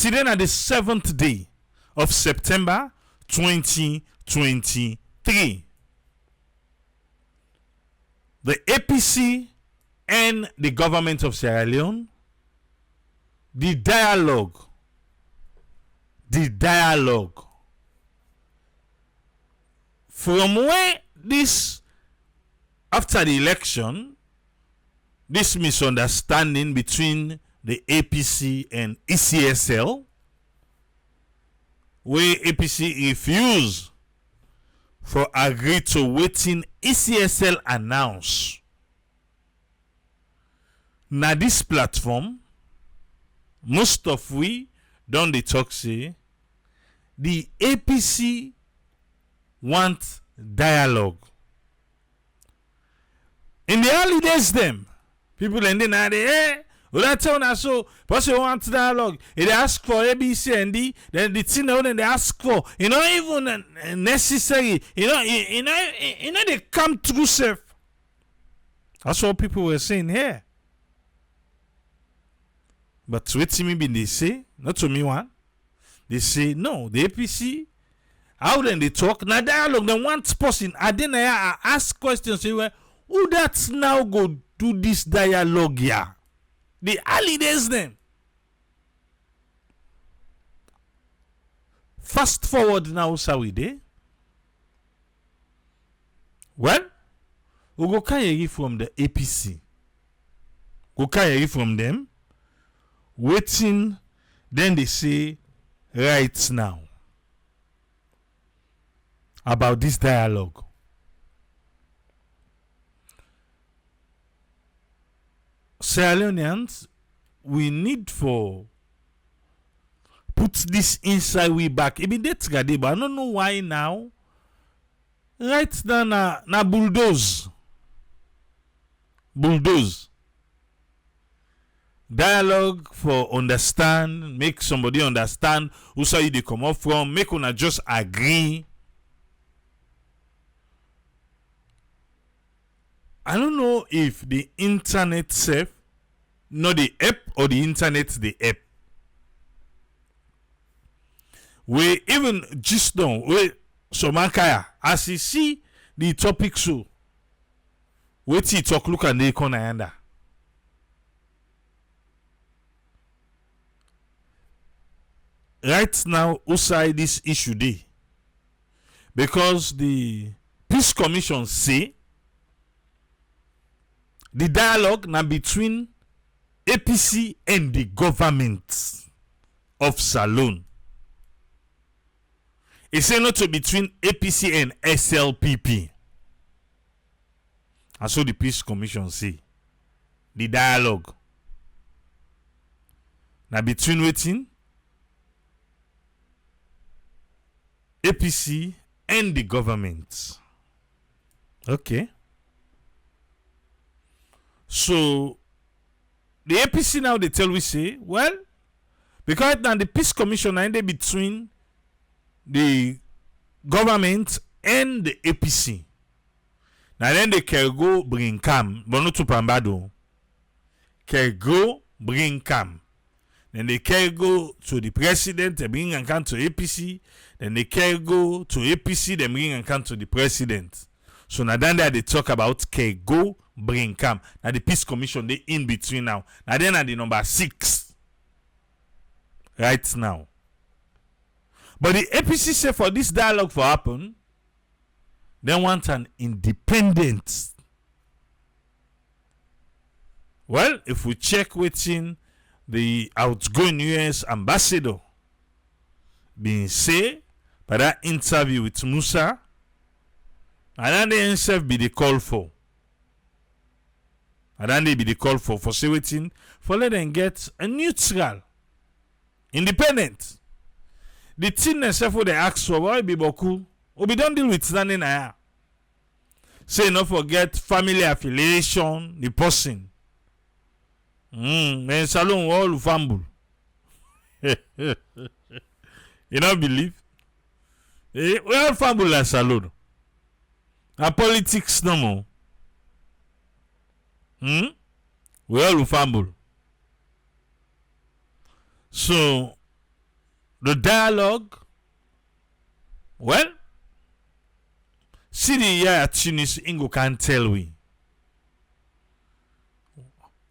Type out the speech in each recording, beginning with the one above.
Today at the 7th day of September 2023. The APC and the government of Sierra Leone, the dialogue from where this, after the election, this misunderstanding between the APC and ECSL, where APC refused for agree to waiting ECSL announce. Now this platform, most of we don't dey talk say the APC want dialogue. In the early days, them people and then well, tell us so. Person want dialogue. They ask for ABC and D. Then the thing they ask for, even necessary. They come through safe. That's what people were saying here. But what me be they say, not to me one. They say no. The APC, how then they talk? Now dialogue. Then one person, I then I ask questions. Say, well, who that's now go do this dialogue here? The early days then. Fast forward now, so we dey. Well, we go carry from the APC. Go carry from them. Waiting, then they say right now about this dialogue. Sierra Leoneans, we need for put this inside we back. It be that but I don't know why now. Right now na bulldoze. Dialogue for understand, make somebody understand who say they come up from, make una just agree. I don't know if the internet safe, not the app, or the internet the app. We even just don't we so mankaya as you see the topic so wait till talk look and they corner under. Right now, outside this issue day, because the Peace Commission say the dialogue now between APC and the government of Salone. It's not to between APC and SLPP. And so the Peace Commission say the dialogue now between waiting APC and the government. Okay. So the APC now they tell we say, well, because now the Peace Commission ended between the government and the APC. Now then they can go bring cam, but not to Pambado. Can go bring cam. Then they can go to the president, they bring and come to APC. Then they can go to APC, they bring and come to the president. So now then they talk about can go bring cam. Now the Peace Commission they in between now. Now then at the number 6 right now. But the APC say for this dialogue to happen, they want an independent. Well, if we check within the outgoing US ambassador being say by that interview with Musa, and then they himself be the call for. And then they be the call for say waiting for let them get a neutral, independent. The thing themselves they ask for why be boku. We be don't deal with standing here. Say not forget family affiliation, the person. Men salon all fumble. You don't believe? We all fumble as salon. A politics no more. We all fumble. So the dialogue, well, see the year Tunis Ingo can tell we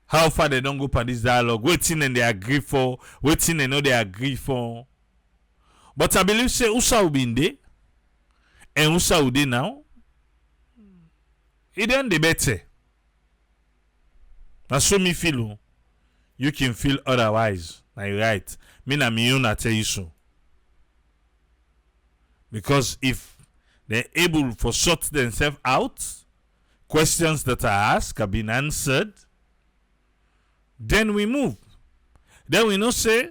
how far they don't go for this dialogue, waiting and they agree for, waiting and know they agree for. But I believe say Usa will be in there, and Usa will be now. It then the better. That's so me feel. You can feel otherwise. Like right. Me na me own I tell you so. Because if they're able to sort themselves out, questions that are asked have been answered, then we move. Then we know say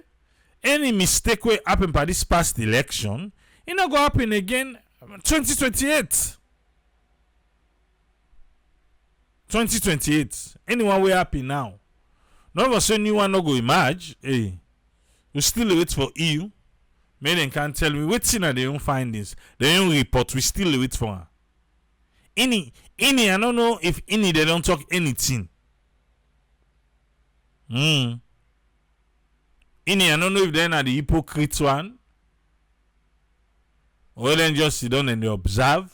any mistake will happen by this past election, it not go happen again 2028. 2028. Anyone will happen now. None of us new one no go emerge. Hey, we still wait for EU. Maybe they can't tell me what's in their own findings, their own report. We still wait for her. Any, I don't know if any they don't talk anything. Any, I don't know if they're not the hypocrite one. Or then just sit down and they observe.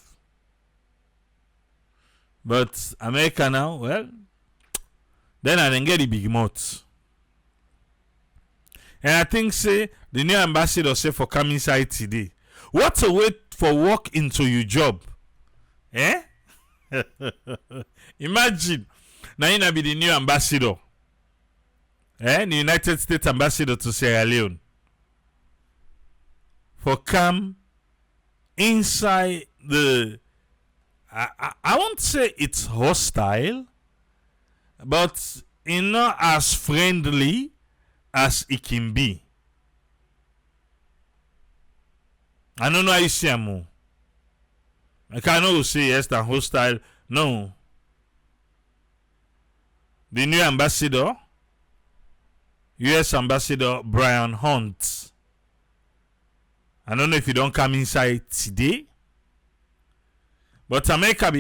But America now, well, then I didn't get the big mouth. And I think say the new ambassador say for coming inside today. What a way for work into your job. Eh? Imagine. Now you be the new ambassador. The United States ambassador to Sierra Leone. For come inside the I won't say it's hostile, but not as friendly as it can be. I don't know how you see him. I cannot say yes than hostile. No. The new ambassador, US Ambassador Brian Hunt. I don't know if you don't come inside today. But America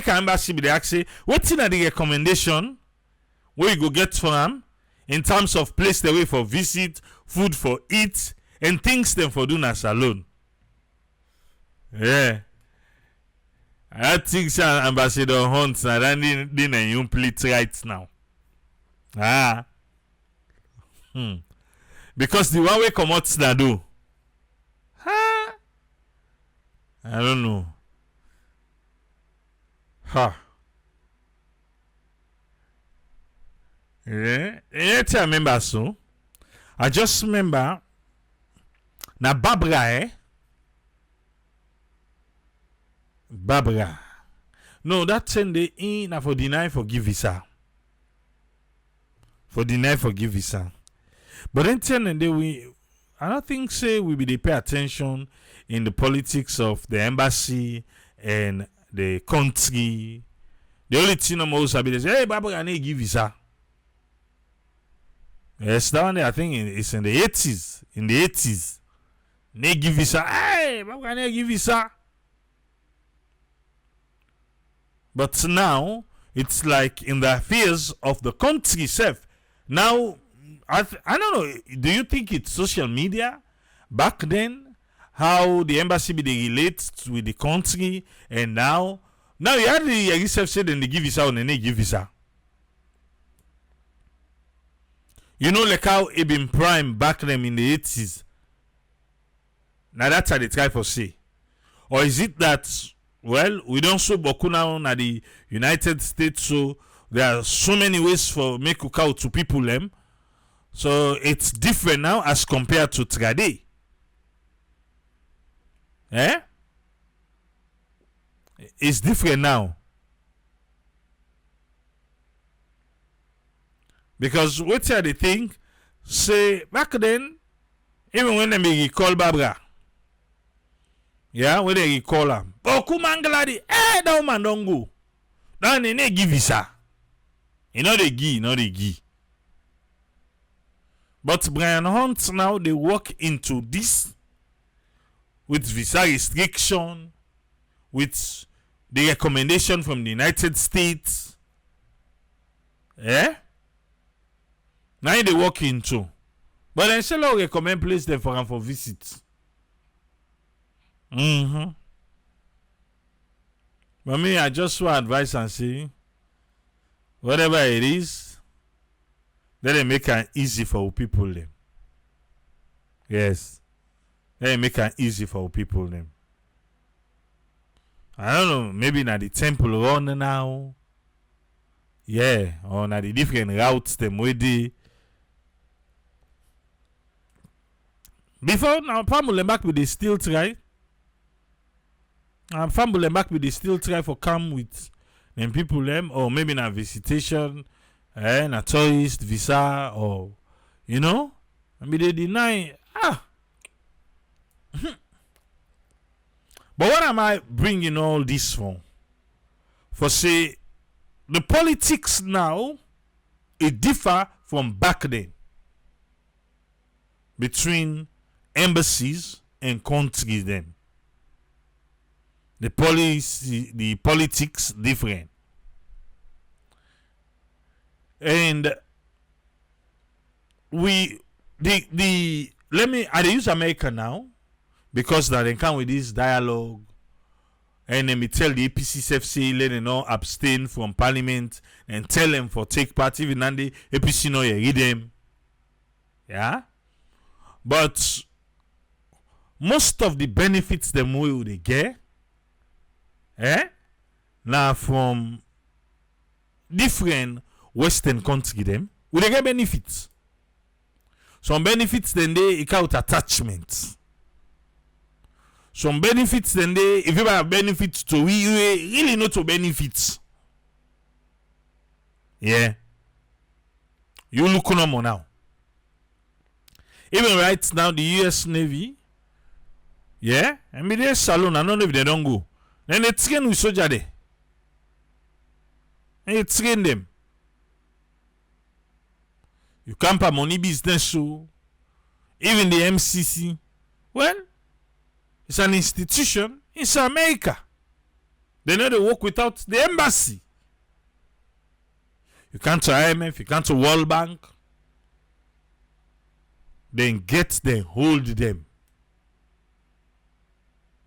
embassy be actually what's in the recommendation where you go get from in terms of place the way for visit, food for eat, and things them for doing as alone. Yeah. I think Ambassador Hunt na then a young plate right now. Because the one way come out na do. I don't know. Yeah, I remember so. I just remember na Barbara. No, that 10 day in for deny for give visa. For deny for give visa. But then 10 day I don't think say we be they pay attention in the politics of the embassy and the country. The only thing I'm also be they say, hey, Barbara, I need give visa. Yes, that one I think it's in the 80s. In the 80s. They give visa. Hey, Barbara, I need give visa. But now, it's like in the affairs of the country itself. Now, I don't know, do you think it's social media? Back then, how the embassy be they relate with the country, and now you had the yourself said and they give visa and they give visa. You know, like how it been prime back then in the 80s. Now that's how they try for say. Or is it that, well, we don't show boku now in the United States, so there are so many ways for make cook to people them. So it's different now as compared to Trade. It's different now. Because what are the thing? Say back then, even when they call Barbara. Yeah, when they call her. Boku mangladi, that woman don't go. Then they give visa. You know they give. But Brian Hunt now they work into this with visa restriction, with the recommendation from the United States. Now they work into. But then say we recommend place them for visit. But me, I just want advice and say, whatever it is, let them make it easy for people them. Yes. Let them make it easy for people them. I don't know, maybe na the temple run now. Yeah, or na the different routes them where they before now family back with the still try. Family back with the still try for come with them people them, or maybe na visitation, na tourist visa, or you know, maybe they deny. But what am I bringing all this for? For say the politics now it differ from back then between embassies and countries then. The politics different. And let me I use America now because that they come with this dialogue, and then me tell the APC say let them not abstain from parliament and tell them for take part even and the APC no you read them. Yeah? But most of the benefits them will they get now from different Western countries them will they get benefits. Some benefits then they count attachments. Some benefits then they if you have benefits to we really not to benefits. Yeah. You look no more now. Even right now the US Navy, yeah, and me there salon, I don't know if they don't go. Then they train with soldier there. And you train them. You can't pay money business so even the MCC. Well, it's an institution. It's America. They know they work without the embassy. You can't to IMF, you can't to World Bank. Then get them, hold them.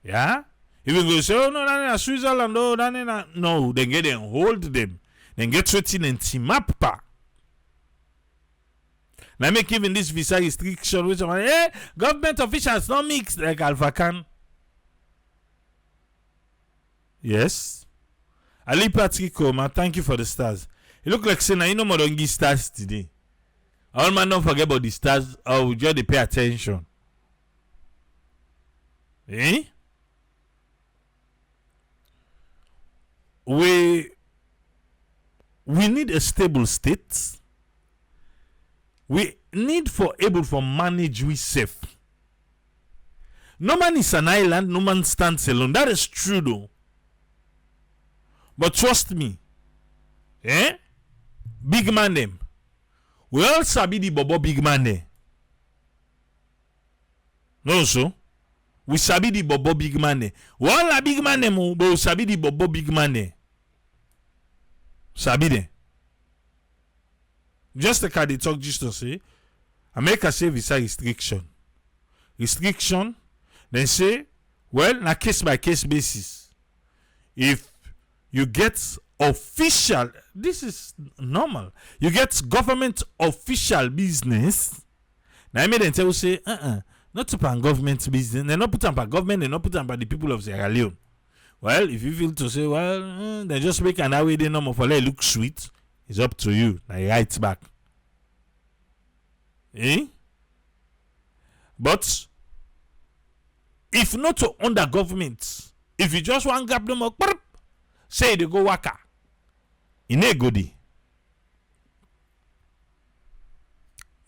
Yeah? Even go say, oh no, that's Switzerland, oh, no, then get them, hold them. Then get written and team up. Now make even this visa restriction which government officials not mix like Alpha Khan. Yes. Ali Patrick Oma, thank you for the stars. It look like saying you know more don't give stars today. All man don't forget about the stars or just they pay attention. We need a stable state. We need for able for manage we safe. No man is an island, no man stands alone. That is true though. But trust me, big man them. We all sabi the bobo big man there. No so? We sabi the bobo big man there. We all a big man them, but we sabi the bobo big man there. Sabi them. Just like they talk just to say, America say visa restriction. Restriction, then say, well, na case by case basis. If you get official, this is normal. You get government official business. Now I made them tell you say, not to pan government business. They not put on by government, they not put on by the people of Sierra Leone. Well, if you feel to say, well, they just make an away the number for let it look sweet. It's up to you. Now you write back. But if not to under government, if you just want to grab them up, say they go waka. In a goodie.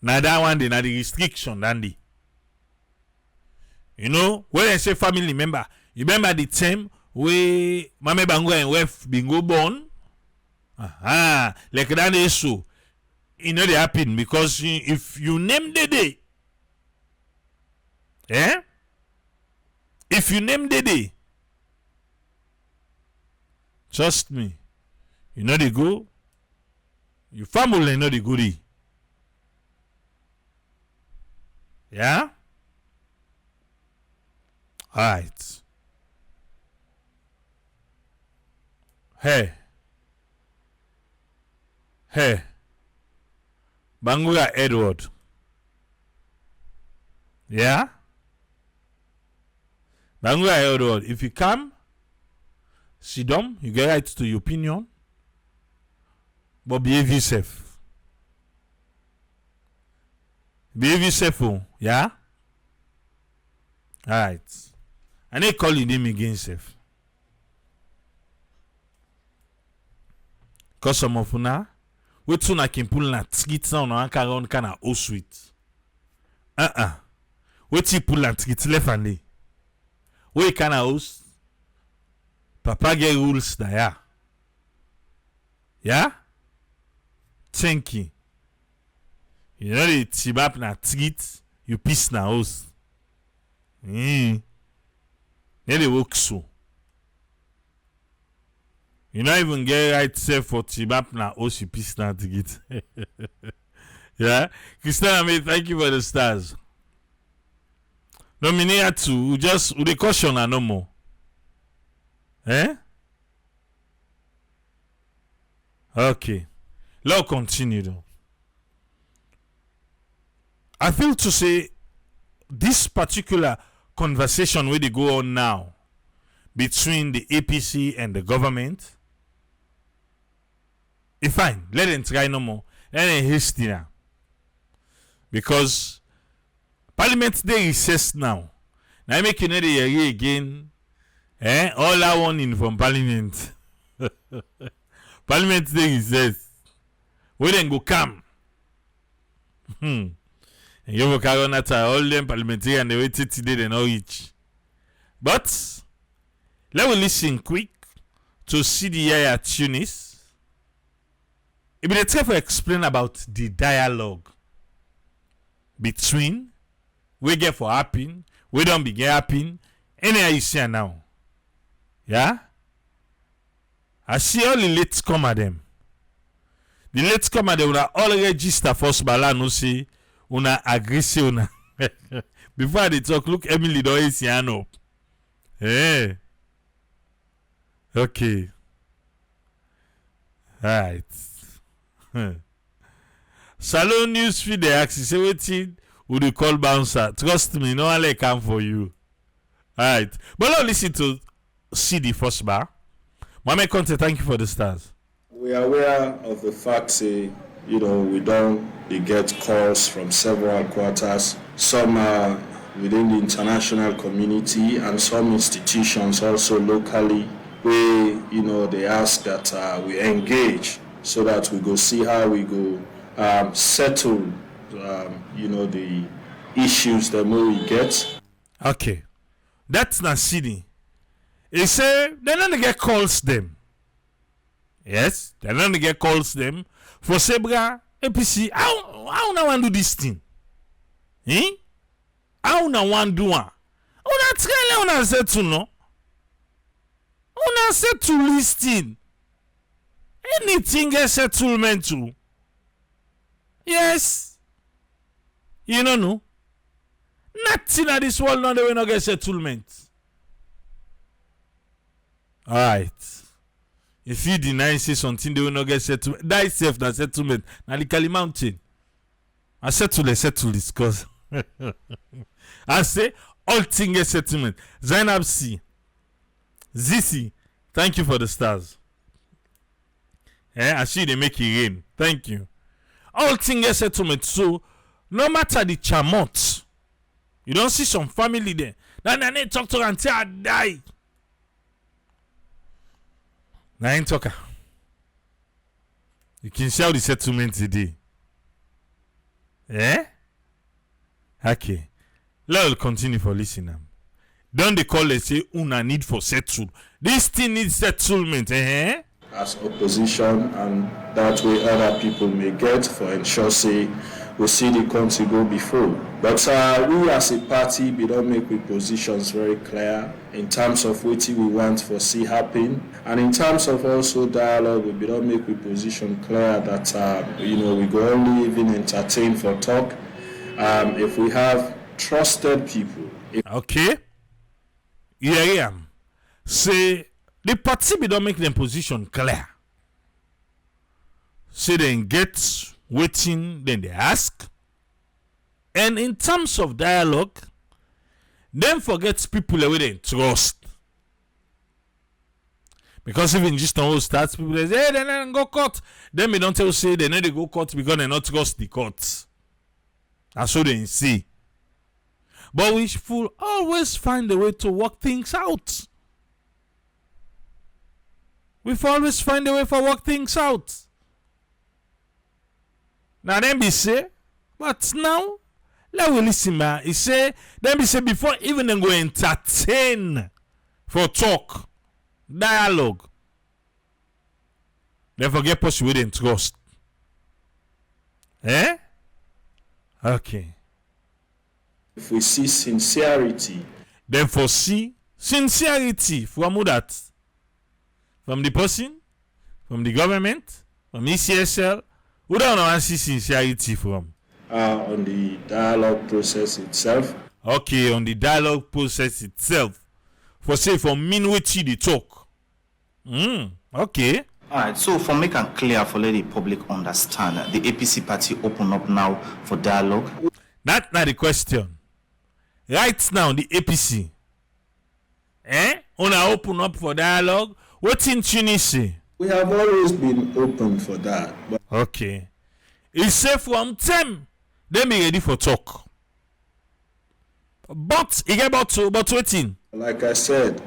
Now that one they na the restriction, dandy. You know, when I say family member, you remember the time where Mame Bango and wife bingo born? Like that is so. You know they happen because if you name the day, if you name the day, trust me, you know they go, your family know the goodie. Yeah? Alright. Hey. Bangura Edward. Yeah? Bangura Edward, if you come, sit down, you get right to your opinion, but behave yourself. Behave yourself, yeah? Alright. I need call him again, self. Cause some of una, we too na can pull na ticket on an around kana o sweet. Wait you pull na ticket left and day. We kana host. Papa get rules there. Yeah? Thank you. You know the tibap na ticket, you piece na host. They work so. You not even get right self for tibap na host, you piece na ticket. Yeah? Christian, thank you for the stars. Nominate to just with the caution and no more. Okay. Let's continue though. I feel to say this particular conversation where they go on now between the APC and the government. It's fine. Let them try no more. Let them haste now. Because Parliament they recess now. Now make you know the year again. All I want in from Parliament. Parliament they recess. We then go come. And you will carry on at all them parliamentarians and they waited today they not reach. But let me listen quick to CDI at Tunis. It will try to explain about the dialogue between we get for happen, we don't be get happen, any you see now. Yeah? I see all the late comer them. The late comer they will all register first bala no say una agree say una. Before they talk, look Emily don't is hand up. Hey. Okay. Alright. Salon news feed the axis say wetin would you call bouncer? Trust me, no one like come for you. Alright. But now listen to CD first bar. Mohammed Conte, thank you for the stars. We are aware of the fact, we don't get calls from several quarters. Some are within the international community and some institutions also locally where, they ask that we engage so that we go see how we go settle, the issues that we get. Okay. That's not CD. He say they don't get calls them. Yes, they don't get calls them for Sebra APC. How now want do this thing? How now want do one? Una try una settle no. Una settle listing. Anything get settlement to. Yes. You know no. Nothing at this world now they will not get settlement. Alright. If you deny say something they will not get settlement. That itself that settlement. Now the Kali Mountain. I settle this cause I say all things get settlement. Zainab C. ZC. Thank you for the stars. I see they make it rain. Thank you. All things get settlement. So no matter the chamot, you don't see some family there. Then they talk to her until I die. Now ain't talker. You can see how the settlement today. Okay. Let us continue for listening. Don't they call it say una need for settle. This thing needs settlement, As opposition, and that way other people may get for ensure say we see the country go before. But we as a party, we don't make our positions very clear in terms of what we want for see happen, and in terms of also dialogue, we don't make our position clear that we go only even entertain for talk, If we have trusted people. Okay. Here I am. Say the party don't make them position clear. Say they get waiting, then they ask. And in terms of dialogue, then forget people the way they trust. Because even just now starts, people they say, hey, they don't go court. Then we don't tell say they need to go court because they not trust the court. That's what they see. But we should always find a way to work things out. We always find a way for work things out. Now then be say, but now let we listen, man. He say, then be say before even them go entertain for talk, dialogue. Then forget pursue with trust. Eh? Okay. If we see sincerity, then foresee sincerity from who that? From the person? From the government? From ECSL? Who don't want to see sincerity from? On the dialogue process itself. Okay, on the dialogue process itself. For say for mean which the talk. Okay. Alright, so for make it clear for let the public understand, the APC party open up now for dialogue. That's not the question. Right now, the APC, wanna open up for dialogue. What in Tunisia? We have always been open for that. But okay. It's safe from them. They be ready for talk. But it get about waiting. like I said,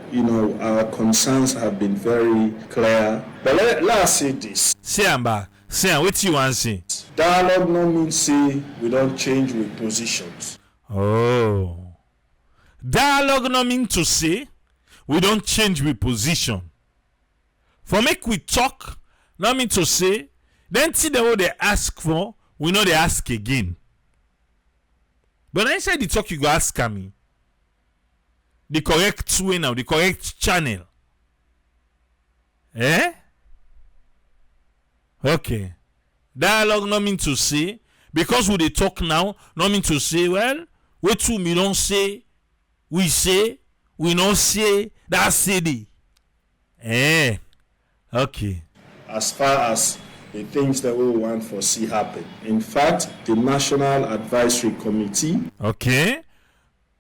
our concerns have been very clear. But let's say this. Say am back. Say am what you want say. Dialogue no mean say we don't change with positions. Oh. Dialogue no mean to say we don't change with position. For make we talk, no mean to say then see the what they ask for, we know they ask again. But inside the talk you go ask me the correct way now, the correct channel. Okay. Dialogue no mean to say because we dey talk now, no mean to say well, wait till me don't say, we don't say, that's city. Okay. As far as the things that we want to see happen. In fact, the National Advisory Committee. Okay.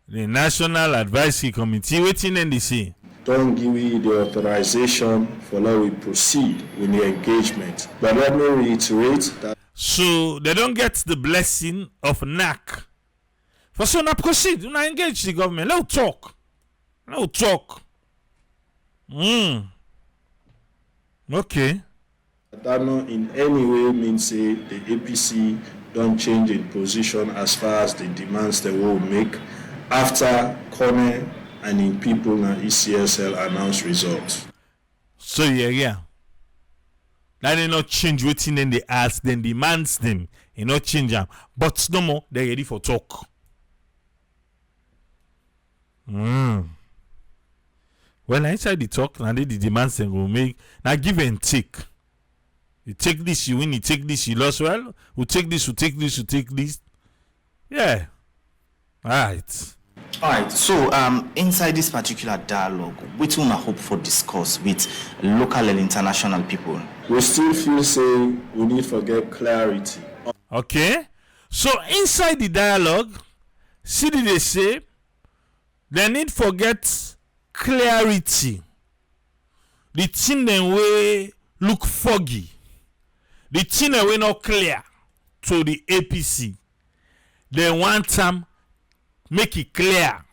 The National Advisory Committee, waiting and they say. Don't give you the authorization for let we proceed with the engagement. But let me reiterate that. So they don't get the blessing of NAC. For so now proceed, now engage the government. Let us talk. Okay. That not in any way means say the APC don't change in position as far as the demands they will make after Kone and in people and ECSL announce results. So yeah. That they not change waiting then they ask, then demands them. You not change them. But no more, they're ready for talk. Well, inside the talk, now the demands them will make. Now give and take. You take this, you win, you take this, you lost. Well, we take this, we take this, we take this. Yeah. Alright. So inside this particular dialogue, which one I hope for discuss with local and international people? We still feel say we need to get clarity. Okay. So inside the dialogue, see they say they need for get clarity. The thing them way look foggy. The thing them way not clear to the APC. They want them make it clear.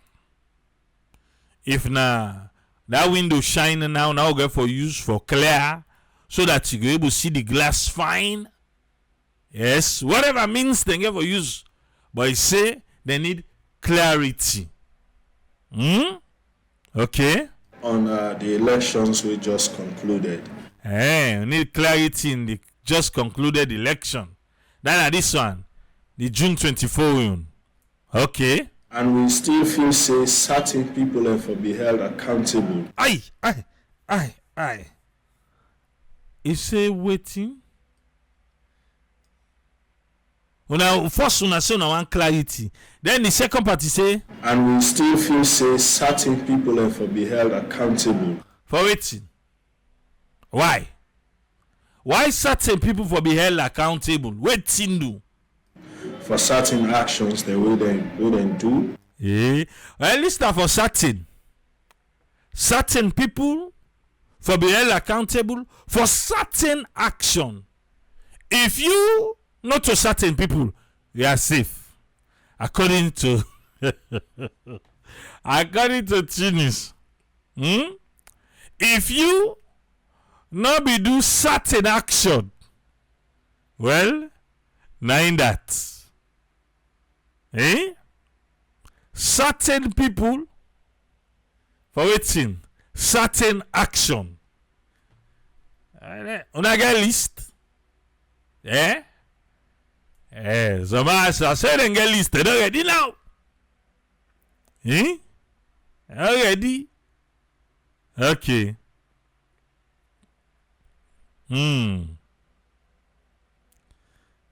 If now that window shining now get for use for clear so that you go able to see the glass fine. Yes, whatever means they get for use. But I say they need clarity. Okay. On the elections we just concluded. We need clarity in the just concluded election. Then this one, the June 24 one. Okay. And we still feel say certain people have to be held accountable. Aye. You say waiting. Una first una say una want clarity. Then the second party say, and we still feel say certain people for be held accountable. for wetin? Why? Why certain people for be held accountable? Wetin do? For certain actions they wouldn't do. Yeah. Well, at least for certain people for be held accountable for certain action. If you not to certain people, you are safe. According to Tunis. If you not be do certain action, well, nine that. Certain people for waiting certain action. Una get list. So much I said and get list. They don't ready now. Already? Okay.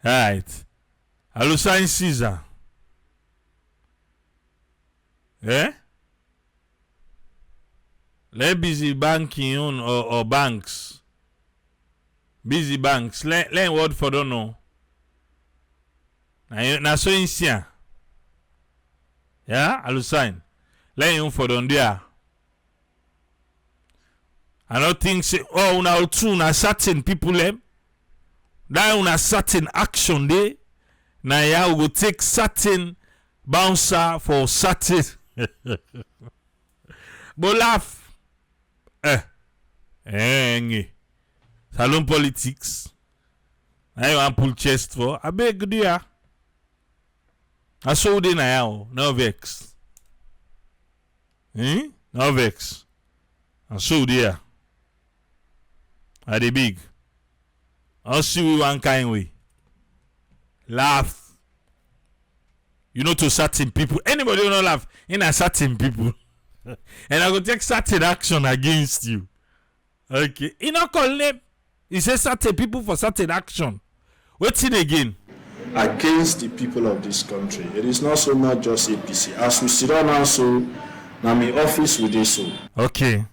Right. Hello, sign Caesar. Let busy banking on or banks. Busy banks. Let word for don't know. Na so in here. Yeah, I'll sign. Let you for don't there. I don't think say una two na certain people them. That una certain action day. Now ya we go take certain bouncer for certain. But laugh. Salon politics. Now you want pull chest for. I beg you. I saw the now. No vex. No vex. I saw there. Are they big? I'll see we one kind way. Laugh. You know, to certain people. Anybody who don't laugh in a certain people. And I go take certain action against you. Okay. You know, call them. He says certain people for certain action. What's it again? Against the people of this country. It is not so much just APC. As we sit down now, so now my office will do so. Okay.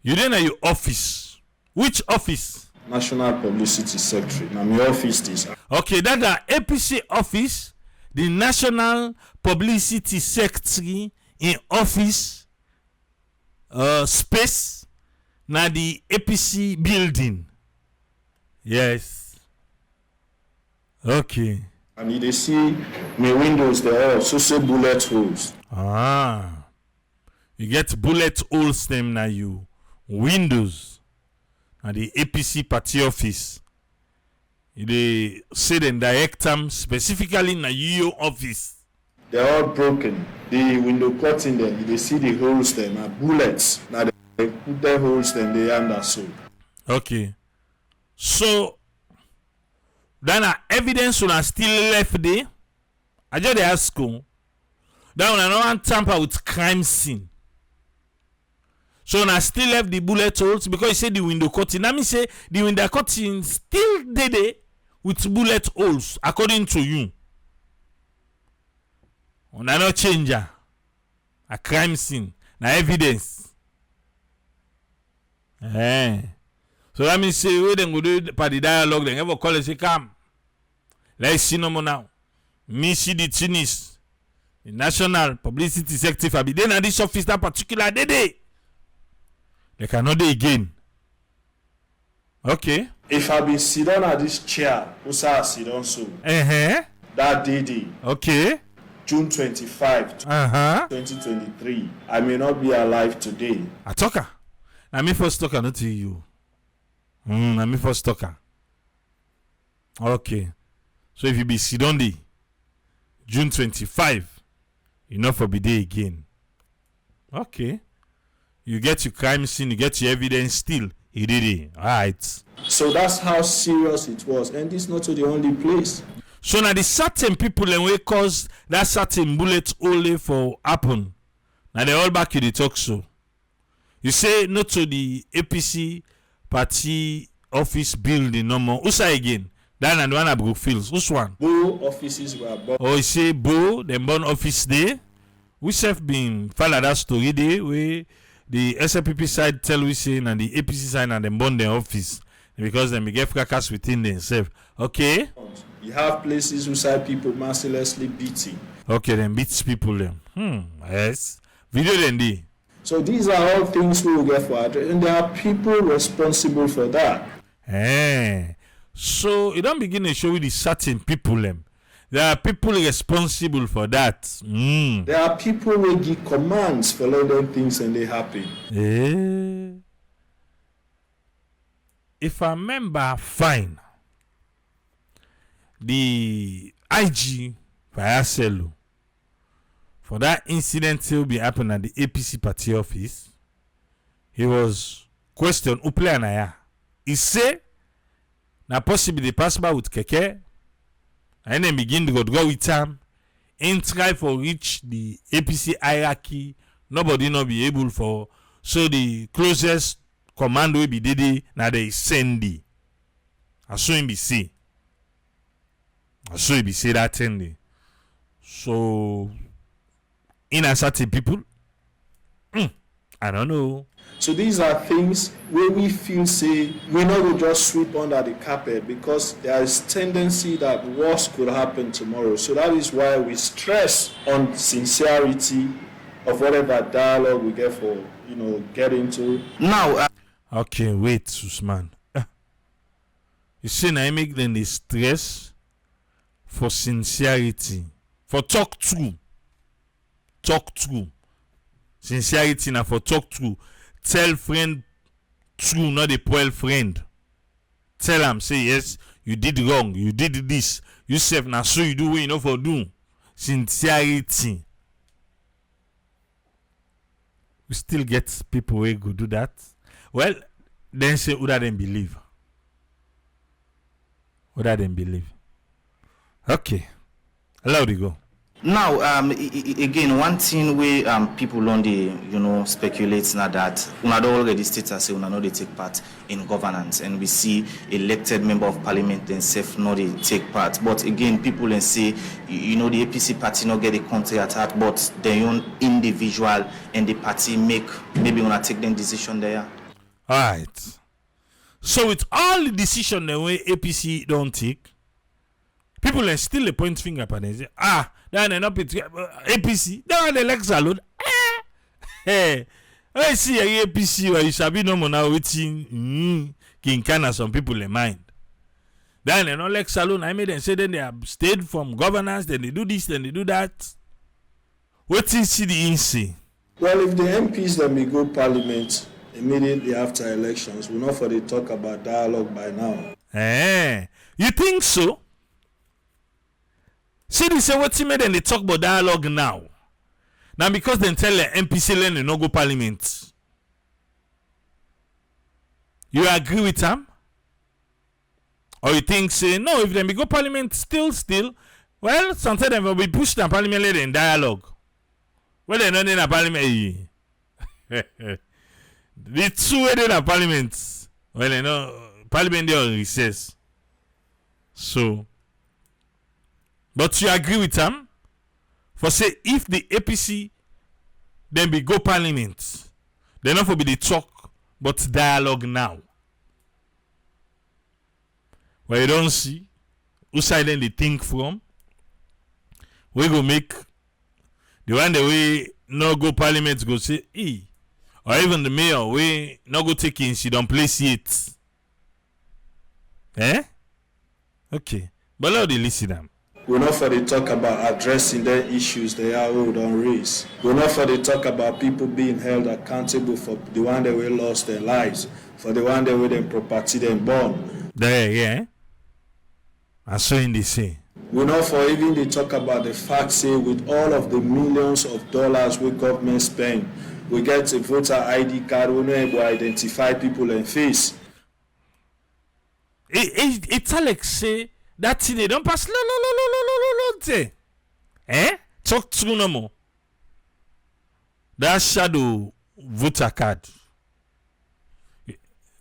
You then at your office. Which office? National Publicity Secretary. Now my office is. Okay, that's the APC office. The National Publicity Secretary in office space na the APC building. Yes. Okay. And you see my windows there also say bullet holes. You get bullet holes them na you windows and the APC party office. They say them direct them specifically na your office. They're all broken. The window curtain there, they see the holes there, now bullets. Now they put their holes there, they under so. Okay. So then evidence will still left there. I just ask you. That one I don't want tamper with crime scene. So I still left the bullet holes because you say the window curtain. Let me say the window curtain still there with bullet holes according to you. Una no changer. A crime scene. Na evidence. So that means say we then go do for the dialogue then ever call and say come. Let's see no more now. Me see the Tunis. The National Publicity Secretary be then at this office that particular day. They cannot do again. Okay. If I be sit down at this chair, who say sit down so? That day. Okay. June 25, 2023. I may not be alive today. A talker. Na me first talker, not to you. Na me first talker. Okay. So if you be sit down day, June 25, you not for be day again. Okay. You get your crime scene, you get your evidence still. He did it. Alright. So that's how serious it was. And this is not the only place. So now the certain people and we cause that certain bullet only for happen. Now they all back in the talk show. You say not to the APC party office building no more. Who say again? That and the one at Brookfields. Which one? Both offices were bought. Oh, you say Bo, them born office day. We have been follow that story day where the SLPP side tell we saying and the APC side and them born their office because them get fracas within themselves. Okay? You have places where people mercilessly beating. Okay, then beats people them. Yes. Video then day. So these are all things we will get for address, and there are people responsible for that. So you don't begin to show you the certain people them. There are people responsible for that. There are people who give commands for letting things and they happen. If I remember fine, the IG Fayaselu for that incident will be happening at the APC party office. He was questioned. Uple anaya. He say, na possibly the pastor with keke, and then begin to go with him, and try for reach the APC hierarchy. Nobody not be able for. So the closest command will be Dede. Now they send the. I saw him be say. That thing. So in a certain people, I don't know. So these are things where we feel say we not will just sweep under the carpet because there is tendency that worse could happen tomorrow. So that is why we stress on sincerity of whatever dialogue we get for get into. Now, okay, wait, Usman. You see, I make them the stress for sincerity, for talk true. Sincerity now for talk true. Tell friend true, not a poor friend. Tell him, say yes, you did wrong, you did this. You self now so you do what you know for do. Sincerity. We still get people who go do that. Well, then say who that them believe. Okay. Allow to go. Now, again, one thing we people on the speculate now that una don already state say una no dey take part in governance, and we see elected member of parliament themselves no dey take part. But again, people then say the APC party no get a country at heart, but their own individual and the party make maybe una take them decision there. All right. So with all the decision the way APC don't take, people are still point finger at them and say, then they not APC, they are the legs alone. Hey, I see a APC where you shall be no more now waiting King Kana some people in mind. Then they not legs alone. I made them say then they have stayed from governance, then they do this, then they do that. What is the INSEE? Well, if the MPs then may go parliament immediately after elections, we'll not for the talk about dialogue by now. You think so? See, they say what made them they talk about dialogue now. Now because they tell the MPC they no go parliament. You agree with them? Or you think say no, if they go parliament still, well, sometimes they will be pushed in parliament later in dialogue. Well, they're not in a parliament. The two way in a parliament. Well, parliament they on recess. So but you agree with them? For say if the APC then be go parliament, they not for be the talk, but dialogue now. Where you don't see who side then they think from. We go make the one the way no go parliament go say or even the mayor way no go take in she don't place it. Okay. But now they listen them. We're not for the talk about addressing the issues they are who don't raise. We're not for the talk about people being held accountable for the one that we lost their lives, for the one that we then property them born. There, yeah. I saw in the say. We're not for even the talk about the fact say with all of the millions of dollars we government spend, we get a voter ID card, we're not able to identify people and face. It's like say that thing they don't pass talk through no more. That shadow voter card.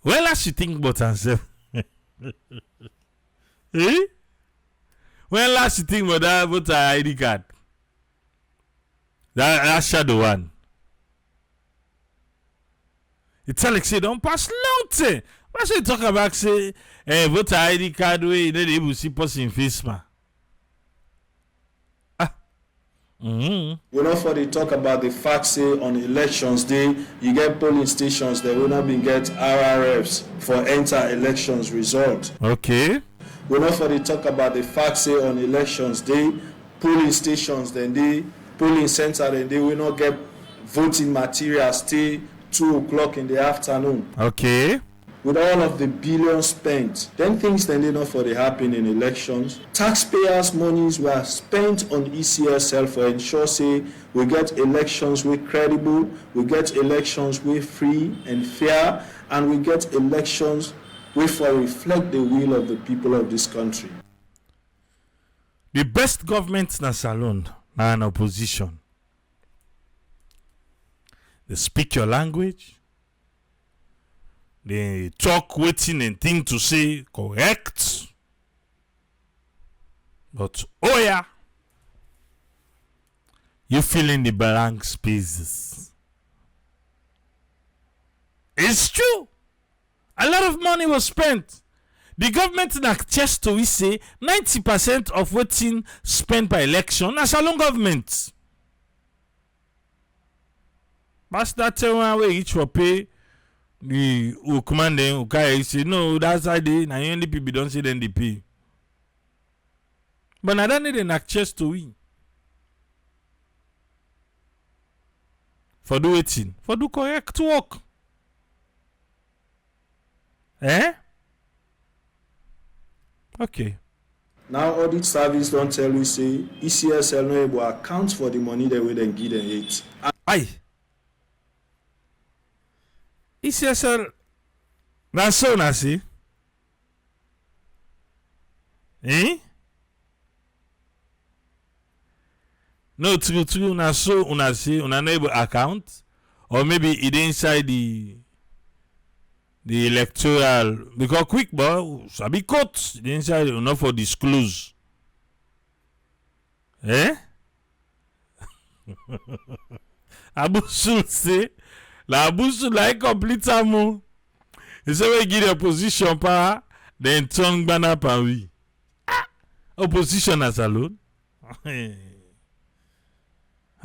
Well, as you think about yourself. Eh? When last you think about that voter ID card? That shadow one. It's like say don't pass long time. Why should you talk about say voter ID card way you don't able to see person face man? We not for the talk about the fact say on elections day you get polling stations that will not be get RRFs for enter elections result. Okay. We not for the talk about the fact say on elections day polling stations then they polling center then they will not get voting materials till 2 o'clock in the afternoon. Okay. With all of the billions spent, then things then they not for the happen in elections. Taxpayers' monies were spent on ECSL for ensure say we get elections we credible, we get elections we free and fair, and we get elections we for reflect the will of the people of this country. The best government na salon na an opposition. They speak your language. They talk waiting and think to say correct. But oh yeah, you fill in the blank spaces. It's true. A lot of money was spent. The government in chest to we say 90% of what's spent by election as a long government. But that one way each will pay the who command them who say no, that's how they now only people don't say then they pay. But I don't need an access to we. For do waiting. For do correct work. Eh? Okay. Now audit service don't tell you say ECSL no able account for the money they will then give them it. Aye. ECSL na so na see. Eh? No true na so una see una no able account, or maybe it inside the electoral because quick but sabi court the inside enough for disclose. Eh? Abusul say la abusul like complete amo. He say we give the opposition power then turn banner pan we. Opposition as alone.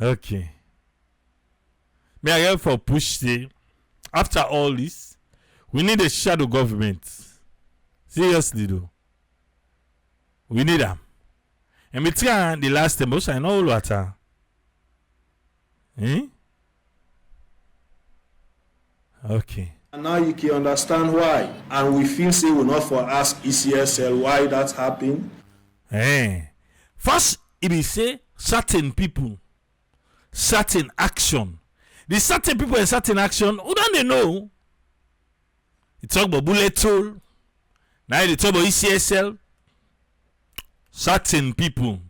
Okay. Me I get for push say after all this we need a shadow government. Seriously though. We need them. And me try the last time also I know all water. Eh? Okay. And now you can understand why. And we feel say we not for ask ECSL why that happened. Eh. First it be say certain people, certain action. The certain people and certain action, who don't they know? You talk about bullet toll. Now you talk about ECSL. Certain people.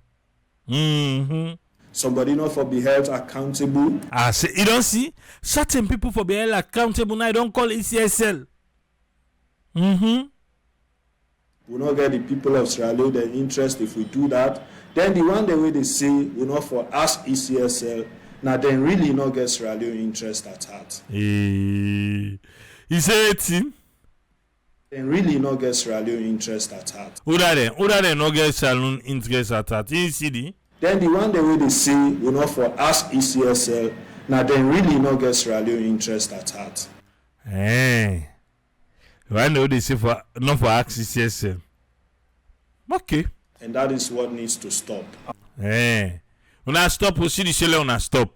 Somebody not for be held accountable. I say you don't see certain people for be held accountable. Now you don't call ECSL. We not get the people of Sierra Leone their interest if we do that. Then the one the way they say we not for ask ECSL. Now then really not get Sierra Leone interest at heart. You say 18? Then really not get Sierra Leone interest at heart. Who that then not get Sierra Leone interest at heart? In CD? Then the one the way they say we not for ask ECSL. Now then really not get Sierra Leone interest at heart. Eh. I know they say for not for ask ECSL. Okay. And that is what needs to stop. Eh. When I stop, we see the shell on stop.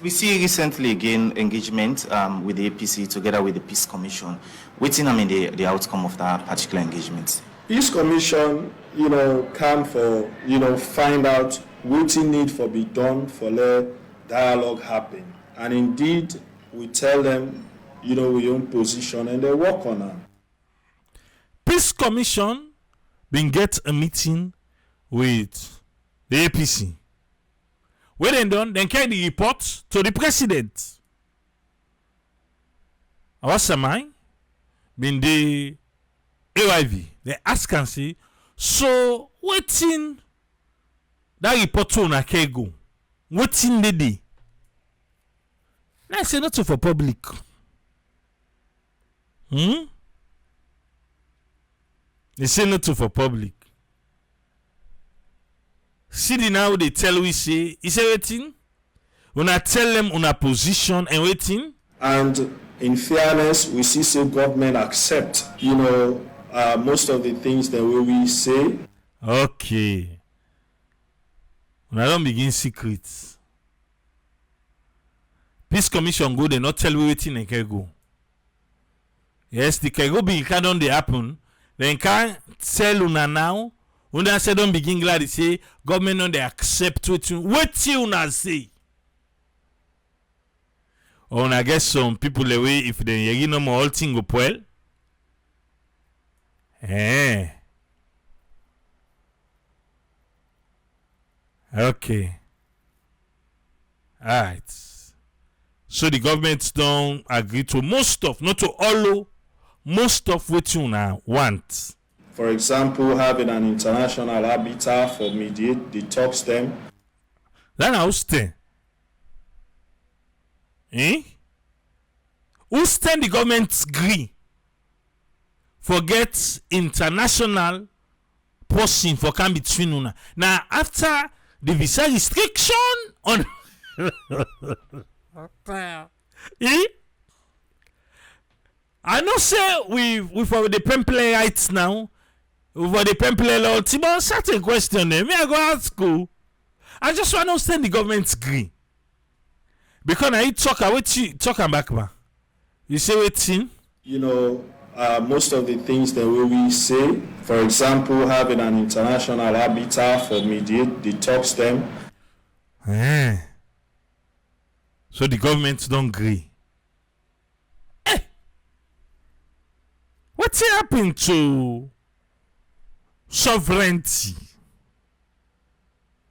We see recently again engagement with the APC together with the Peace Commission. Waiting, the outcome of that particular engagement. Peace Commission, come for, find out what need for be done for let dialogue happen. And indeed, we tell them, we own position and they work on it. Peace Commission been get a meeting with the APC. When they done, then carry the report to the president. What's the mind? Been the AYV. They ask and say, So wetin that report to una care go? Wetin dey dey? Na say not for public. They say not for public. See the now they tell we say, is everything? Una tell them una position and waiting. And in fairness, we see say government accept, most of the things that we say. Okay. Una don't begin secrets. Peace Commission go, they not tell we waiting and can go. Yes, the can go be can don't they happen. Then can tell una now. Una say don't begin glad to say government don't they accept waiting una say. Or I guess some people away if they no more all thing go well. Okay. Alright. So the government don't agree to most of, not to all, most of what you now want. For example, having an international arbiter for mediate detox them. Then I'll stay. Who stand the government agree? Forget international person for come between una. Now after the visa restriction on I know say we for the pamphlet rights now. For the pamphlet law, Timon certain question there. Me I go ask you. I just want to understand the government agree. Because I talk what you talk back. You say waiting? Most of the things that we say, for example, having an international arbiter for mediate detox them. So the government don't agree. What's happened to sovereignty?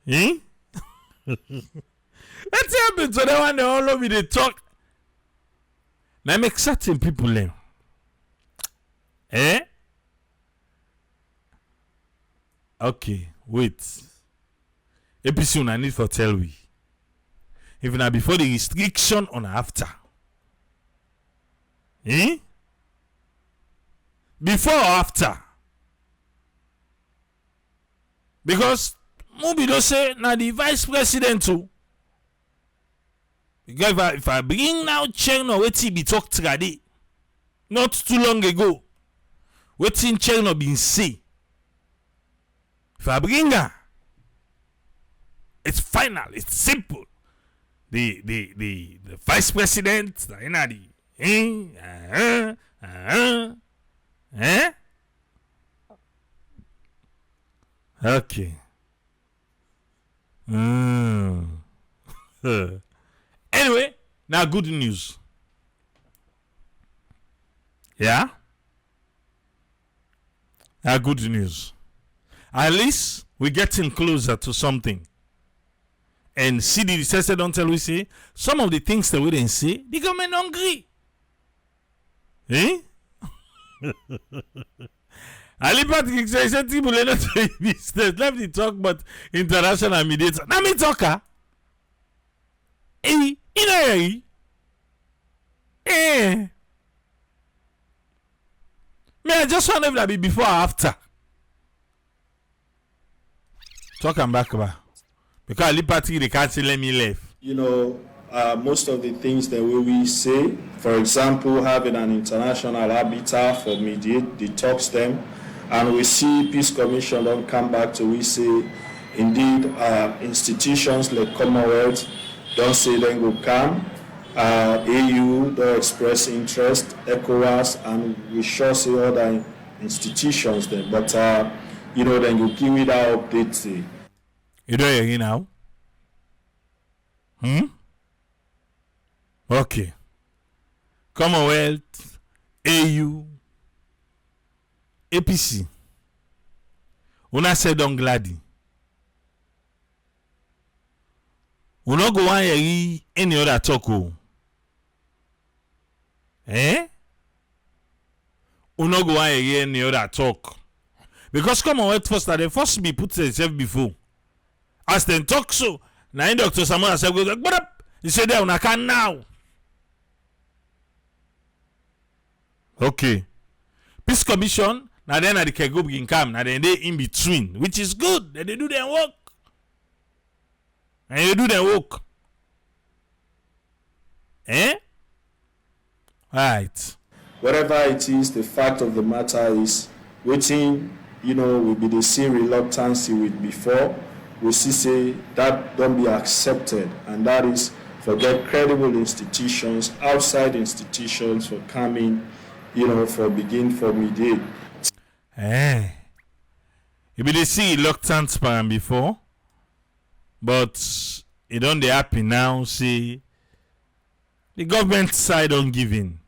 What's happened to that one that all of they talk? Now make certain people learn. Okay, wait. APC una need for tell we. If na before the restriction on after. Before or after? Because maybe don't say na the vice president too. Because if I bring now China wetin be talk today, not too long ago, wetin China been say. If I bring her, it's final, it's simple. The vice president, Okay. Anyway, now good news. Yeah? Now good news. At least we're getting closer to something. And see the researcher don't tell we say some of the things that we didn't say, the government don't agree. Ali Patrick says people let us business. Let me talk about international mediator. Now me talker. Me I just want to be before or after. Talk and back about. Because Ali Patrick they can't say let me leave. Most of the things that we say, for example, having an international arbiter for mediate detox them, and we see Peace Commission don't come back to we say, indeed, institutions like Commonwealth don't say then go come, AU don't express interest, ECOWAS, and we sure say other institutions then, but then you give me that update. You don't hear now? Okay. Commonwealth, AU, APC. Una said on gladi. We not go on hear any other talk. We not go on hear any other talk. Because Commonwealth first, they first be put themselves before. As they talk so, now Dr. Samuel said, "Go up." He said, "There, I can now." Okay. Peace Commission. Now then, they can go begin come. Now then, they in between, which is good. They do their work, and they do their work. Right. Whatever it is, the fact of the matter is, waiting, we be the see reluctance with before, we see say that don't be accepted, and that is forget credible institutions, outside institutions for coming, for begin for mediate. You be the see reluctance before, but it don't dey happy now. See, the government side on giving.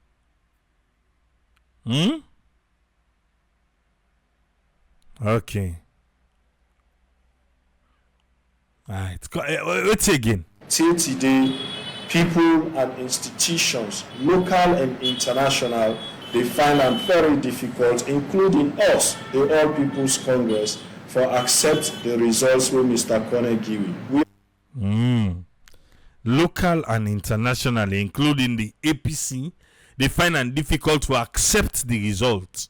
Okay. Right. What's again? Till today, people and institutions, local and international, they find it very difficult, including us, the All People's Congress, for accept the results with Mr. Kone give. Local and international, including the APC, they find it difficult to accept the results.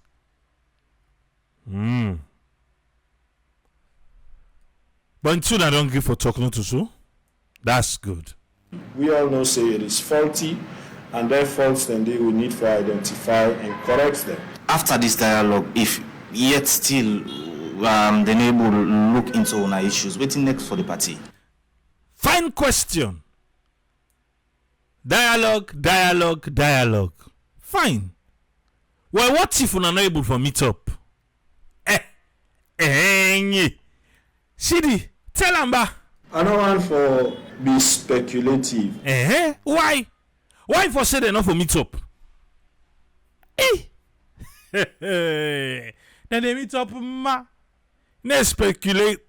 But until I don't give for talking to so, that's good. We all know say it is faulty, and their faults then they will need for identify and correct them. After this dialogue, if yet still the neighbor look into our issues, waiting next for the party. Fine question. Dialogue. Fine. Well, what if we're not able to meet up? Shidi, tell him ba. I don't want for be speculative. Why? Why for say they not for meet up? Then they meet up, ma. They speculate.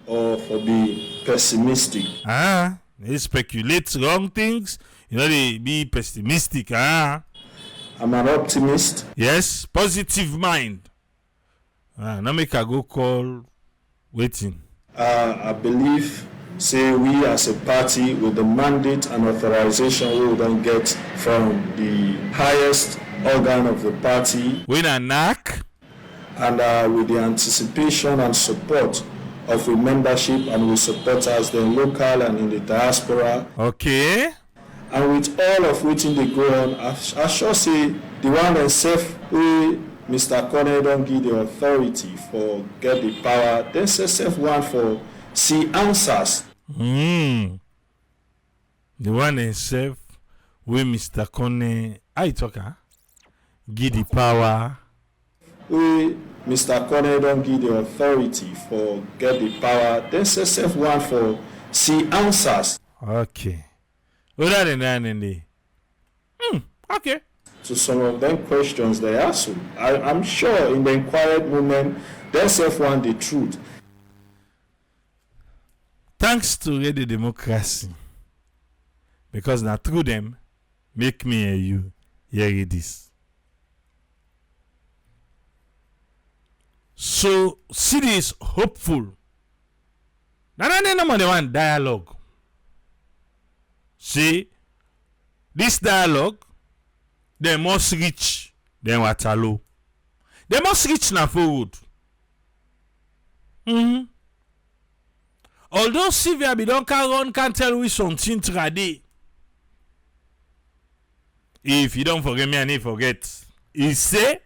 Or for be pessimistic. They speculate wrong things. They be pessimistic. I'm an optimist. Yes, positive mind. Now make I go call waiting. I believe, say we as a party with the mandate and authorization we don't get from the highest organ of the party. When I knock. And with the anticipation and support of a membership and with supporters then local and in the diaspora. Okay. And with all of which they go on, I sure say the one that safe way Mr. Kone don't give the authority for get the power, then say safe one for see answers. The one that safe way Mr. Kone I talk give the power. We Mr. Kone don't give the authority for get the power, then say safe one for see answers. Okay. Other than that, okay. To some of them questions they ask you. I'm sure in the inquired moment, they self want the truth. Thanks to the democracy. Because now through them, make me and you hear this. So, city is hopeful. Now, they want dialogue. See, this dialogue, they must reach them Waterloo. They must reach na forward. Although Sylvia be don't can tell we something trade. If you don't forget me, I need forget. He say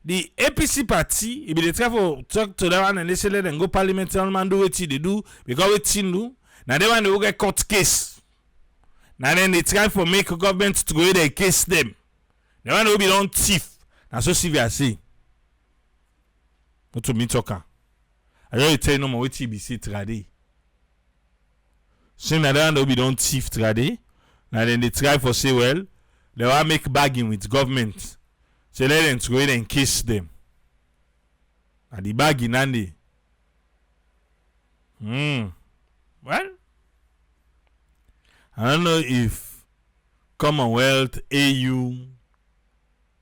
the APC party, if they try to talk to them and they say let them go parliament and do what they do because what they do. Now they want to get court case. Now then they try for make a government to go ahead and case them. They want to be on thief. That's what Sylvia say. Not to me talker. I don't tell you no more what TBC trade. So now they want to be on thief trade. Now then they try for say well, they want to make bargain with government. So let them to go ahead and case them. And the bargain and the well, I don't know if Commonwealth, AU,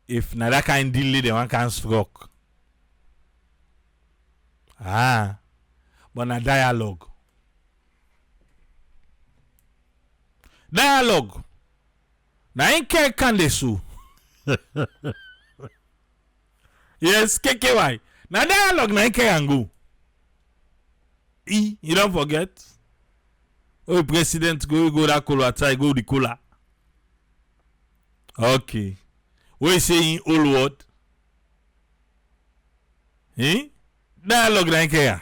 if na that kind deal they want can struck. Ah, but na dialogue. Dialogue. Na in can they sue? Yes, KKY. Na dialogue na in can go. You don't forget. Oh, president go that cola, try go the cola. Okay. What you say in old word? Dialogue na in can.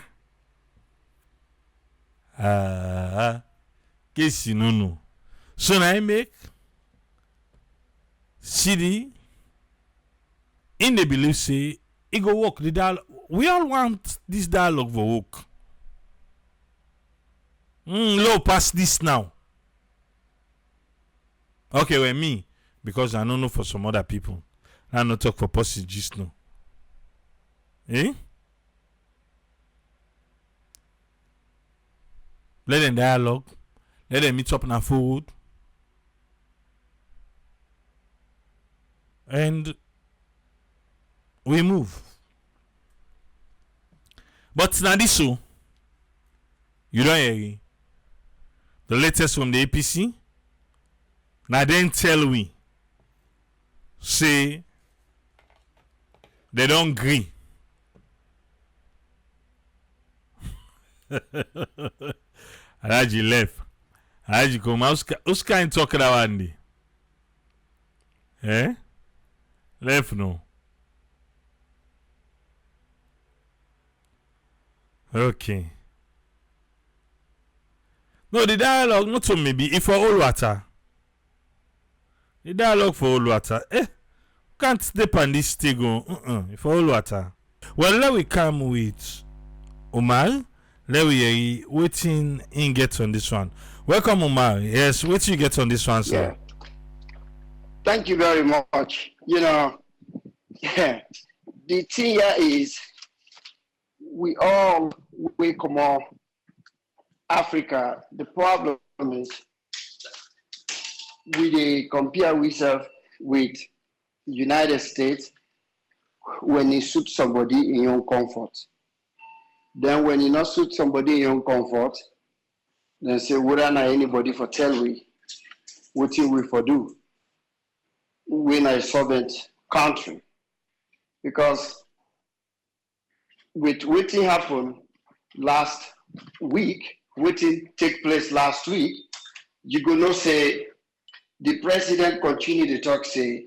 Case no. So now I make CD in the belief say it go work. The dialogue. We all want this dialogue for work. Low pass this now. Okay, well me because I don't know for some other people. I not talk for pussy just now. Let them dialogue. Let them meet up na food. And we move. But now this so you don't hear the latest from the APC. Now then tell we say they don't agree. Alaji left. Alaji come. Who's kind talking about Andy? Left no. Okay. No, the dialogue not to maybe if for all water. The dialogue for all water. Can't step on this stego. For all water. Well, let we come with Omar. Let we waiting in get on this one. Welcome, Omar. Yes, wait till you get on this one, sir. Yeah. Thank you very much. The thing here is we come on Africa. The problem is we compare ourselves with United States when it suits somebody in your comfort. Then when it not suit somebody in your comfort, then say, we don't have anybody for tell we what we for do. We're a sovereign country. Because with what happened last week, what take place last week, you gonna say the president continue to talk, say,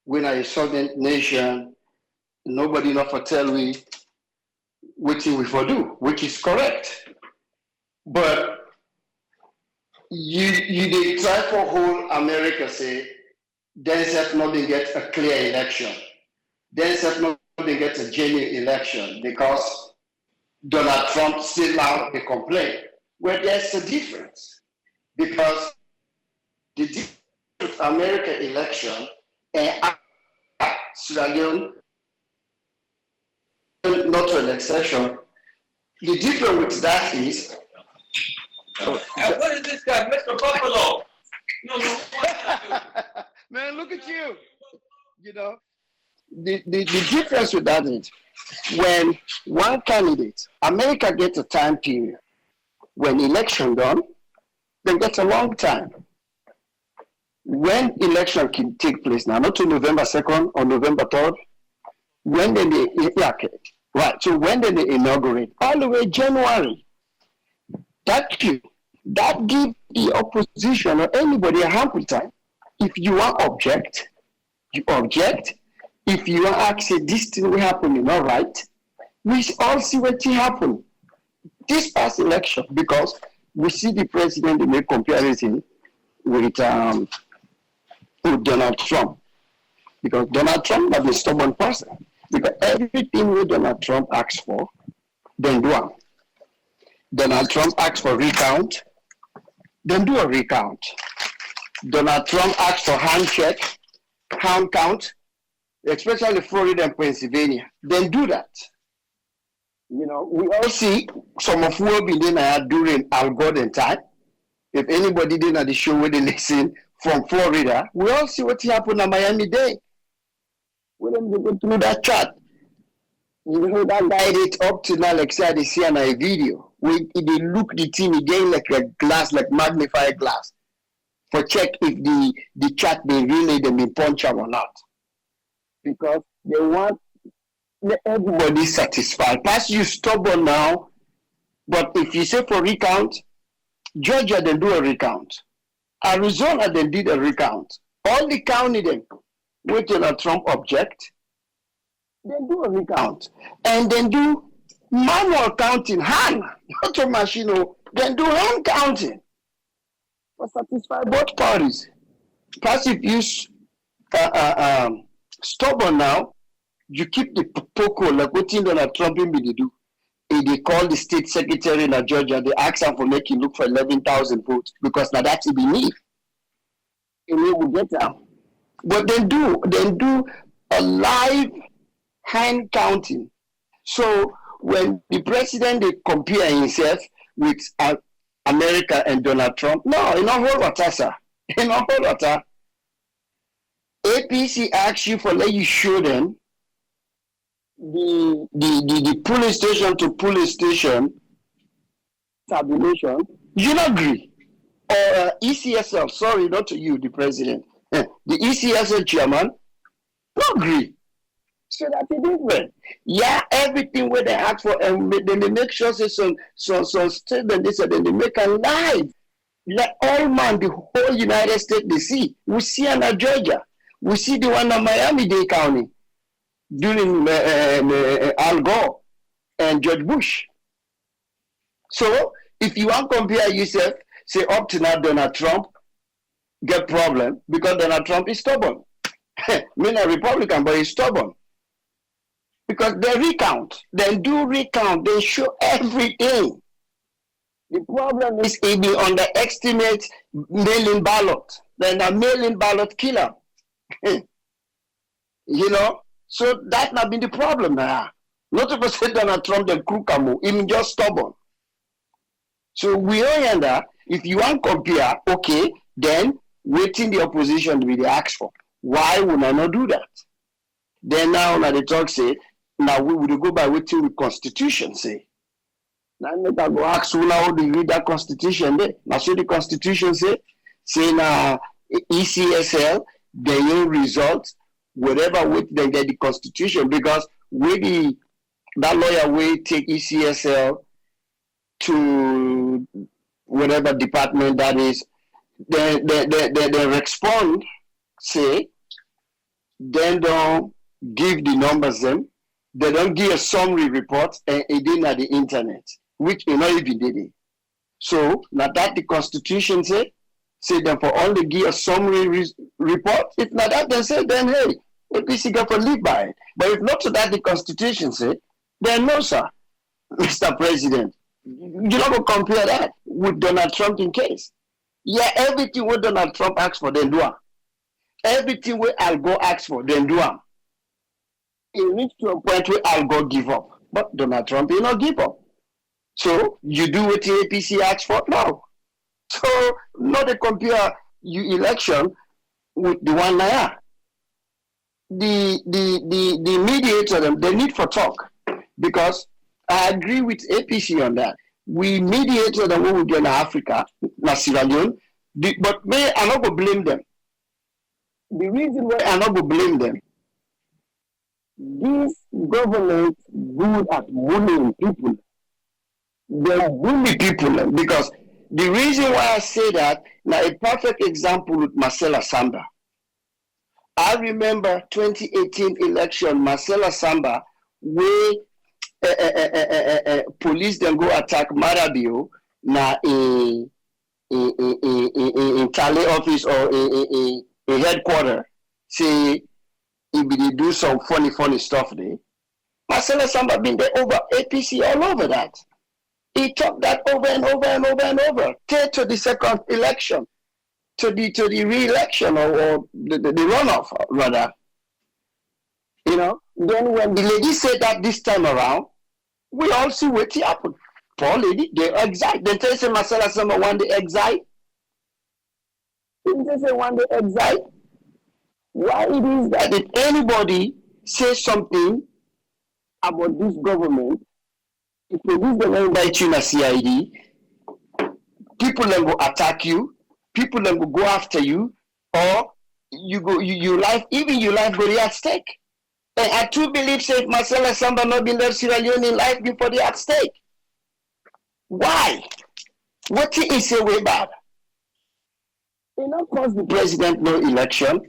we're a sovereign nation, nobody not for tell we what we for do, which is correct. But they try for whole America say, then not they get a clear election. Then not they get a genuine election because Donald Trump still now they complain. Well, there's a difference because the difference with American election and Sierra Leone, not an exception. The difference with that is. What is this guy, Mr. Buffalo? No. Man, look at you. The difference with that is when one candidate, America gets a time period. When election done, they get a long time. When election can take place now, not to November 2nd or November 3rd, when they right. So when they inaugurate, all the way January. That gives the opposition or anybody a ample time. If you want object, you object. If you want to ask, say, this thing will happen, you know, right? We all see what will happen. This past election, because we see the president make comparison with Donald Trump. Because Donald Trump is a stubborn person. Because everything that Donald Trump asks for, then do it. Donald Trump asks for recount, then do a recount. Donald Trump asks for hand count, especially Florida and Pennsylvania, then do that. We all see some of who have been there during Al Gore time. If anybody did at the show where they listen from Florida, we all see what happened at Miami-Dade. When they go through that chart, You know that guy did up to now, like say they see on a video. When they look the thing again like a glass, like magnified glass, for check if the chat they really them in punch or not. Because they want everybody satisfied. Pass you stubborn now, but if you say for recount, Georgia they do a recount. Arizona they did a recount. All the county them waiting on Trump object. Then do a recount. And then do manual counting, hand, not a machine. Then do hand counting. For satisfy both parties. Passive use stubborn now, you keep the poco like what Donald Trump be do. If they call the state secretary in Georgia, they ask him for making look for 11,000 votes because now that's be me. And we will get them. But then do a live hand counting. So when the president they compare himself with America and Donald Trump, no, in a whole water, sir. In a whole water. APC asks you for let you show them the police station to police station tabulation. You don't agree. Or ECSL, sorry, not to you, the president. The ECSL chairman, don't agree. So that's a different. Yeah, everything where they ask for, and then they make sure say some statement this and then they make a live. Like all man, the whole United States they see. We see in Georgia. We see the one in Miami-Dade County during Al Gore and George Bush. So if you want to compare yourself, say up to now Donald Trump get problem because Donald Trump is stubborn. mean a Republican, but he's stubborn. Because they recount, then do recount, they show everything. The problem is if they underestimate mail-in ballot, then a mail-in ballot killer. You know? So that not been the problem now. Not to say Donald Trump the crookamo, even just stubborn. So we are that if you want to compare, okay, then waiting the opposition to be the ask for. Why would I not do that? Then now the talk say, now we would go by waiting the constitution say. Now I go ask you now do you read that constitution there? Now so the constitution say now ECSL, their result, whatever way they get the constitution, because that lawyer will take ECSL to whatever department that is, they respond, say, then don't give the numbers them, they don't give a summary report and it didn't at the internet, which you not even did it. So now that the constitution say them for only give a summary report. If not that, then say then hey, APC got to live by it. But if not to that the constitution say, then no sir, Mr. President. You're not going to compare that with Donald Trump in case. Yeah, everything what Donald Trump asks for, then do it. Everything where Al Gore asks for, then do it. It reached to a point where Al Gore give up. But Donald Trump will not give up. So you do what the APC asks for? No. So not to compare your election with the one now. The mediator, they need for talk. Because I agree with APC on that. We mediated the way we do in Africa, na Sierra Leone, but I'm not going to blame them. The reason why I'm not going to blame them, this government good at bullying people. They bully people because the reason why I say that, now a perfect example with Marcella Samba. I remember 2018 election, Marcella Samba, where police then go attack Marabio na in Tally office or a headquarter. Say if they do some funny stuff there. Marcelo Samba been there over APC all over that. He talked that over and over and over and over. Till to the second election, to the re-election or the runoff rather. You know, then when the lady said that this time around, we all see what happened. Poor lady, they exile. They tell say Marcella Samba one day exile. Didn't they say one day exile? Why it is that if anybody says something about this government, if you this the invite you in a CID, people then go attack you, people then go after you, or you life, even your life go at stake. And I too believe say Marcella Samba not been left Sierra Leone in life before they at stake. Why? What is a way bad? It not cause the president no election.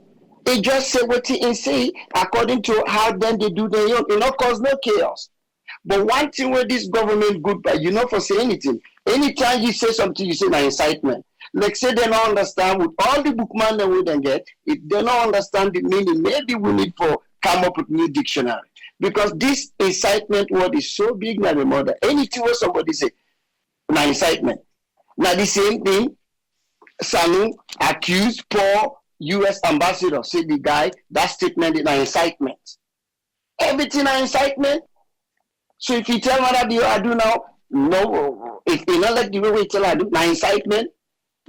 It just say what he say according to how then they do their own. It not cause no chaos. But one thing where this government good by, you know, for say anything. Anytime you say something, you say an incitement. Like say they don't understand with all the bookman that we then get, if they don't understand the meaning, maybe we need to come up with new dictionary. Because this incitement word is so big now the mother. Anything where somebody say, an incitement. Now the same thing, Sanu accused Paul, US ambassador, say the guy, that statement is an incitement. Everything an incitement. So if you tell me that I do now, no, if you not like the way we tell I do, an incitement,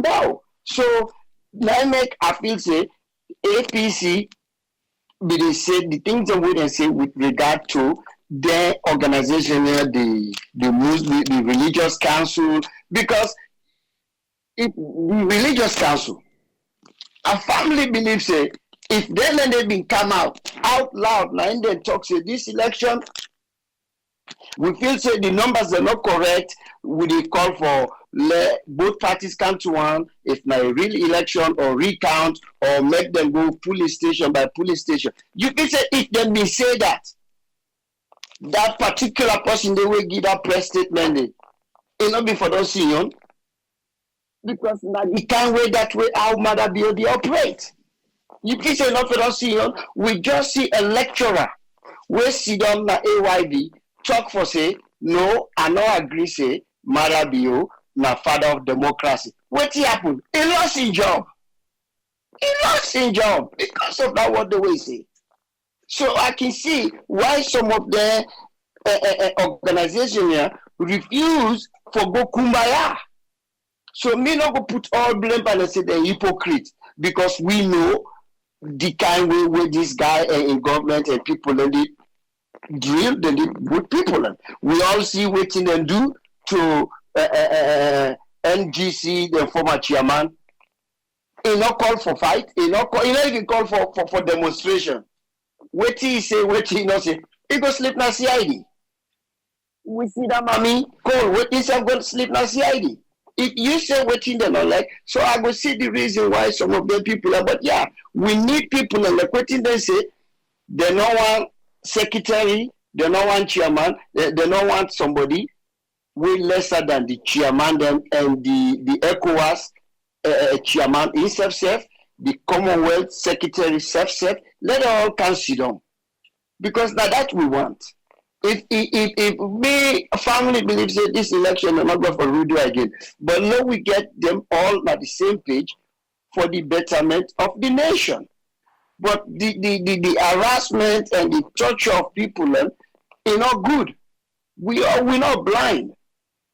no. So now make I feel say APC, but they say the things that we say with regard to their organization here, the Muslim, the religious council, because if the religious council, a family believes say if then and they been come out loud now and then talk say this election, we feel say the numbers are not correct. We dey call for both parties come to one. If not a real election or recount or make them go police station by police station. You can say if them be say that particular person they will give that press statement, it not be for those senior. Because now you can't wait that way how Mother BOD operate. You can say not for those senior. We just see a lecturer we sit down na AYB talk for say no, I no agree say Mother BO na father of democracy. What happened? He lost his job. He lost his job because of that what the way say. So I can see why some of the organization here refuse for go kumbaya. So me not go put all blame and say they're hypocrite because we know the kind way where this guy in government and people and they drill, they need good people. We all see what they do to NGC, the former chairman. He not call for fight. He not even call for demonstration. What he say, what he not say. He go sleep na CID. We see that mommy call. What he say go sleep na CID. If you say what they not like, so I go see the reason why some of the people are. But yeah, we need people and like what they say. They don't want secretary. They don't want chairman. They don't want somebody way lesser than the chairman and the ECOWAS chairman himself, the Commonwealth secretary self. Let all can sit down because now that we want. If me family believes that this election will not go for Rudo again, but now we get them all at the same page for the betterment of the nation. But the harassment and the torture of people is not good. We're not blind.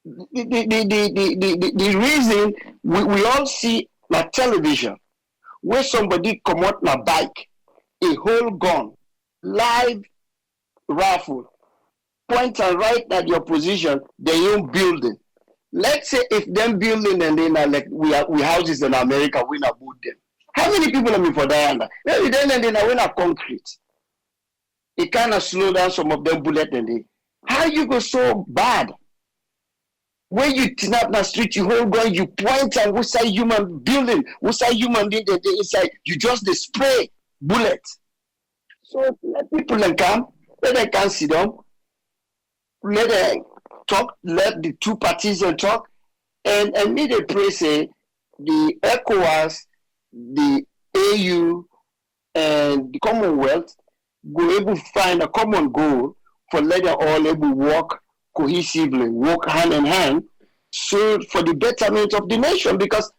The reason we all see na television where somebody come out na bike, a whole gun, live rifle, point and right at your position, their own building. Let's say if them building and then like we houses in America, we not build them. How many people are me for Diana? Maybe then and then I win a concrete. It kind of slow down some of them bullet and they. How you go so bad? When you snap the street, you hold gun, you point and we say human building, we say human being they inside, you just the spray bullet. So let people come, let them can sit down, let them talk, let the two parties talk, and me they pray say the ECOWAS, the AU, and the Commonwealth go able to find a common goal for let them all able work cohesively, work hand in hand, so for the betterment of the nation, because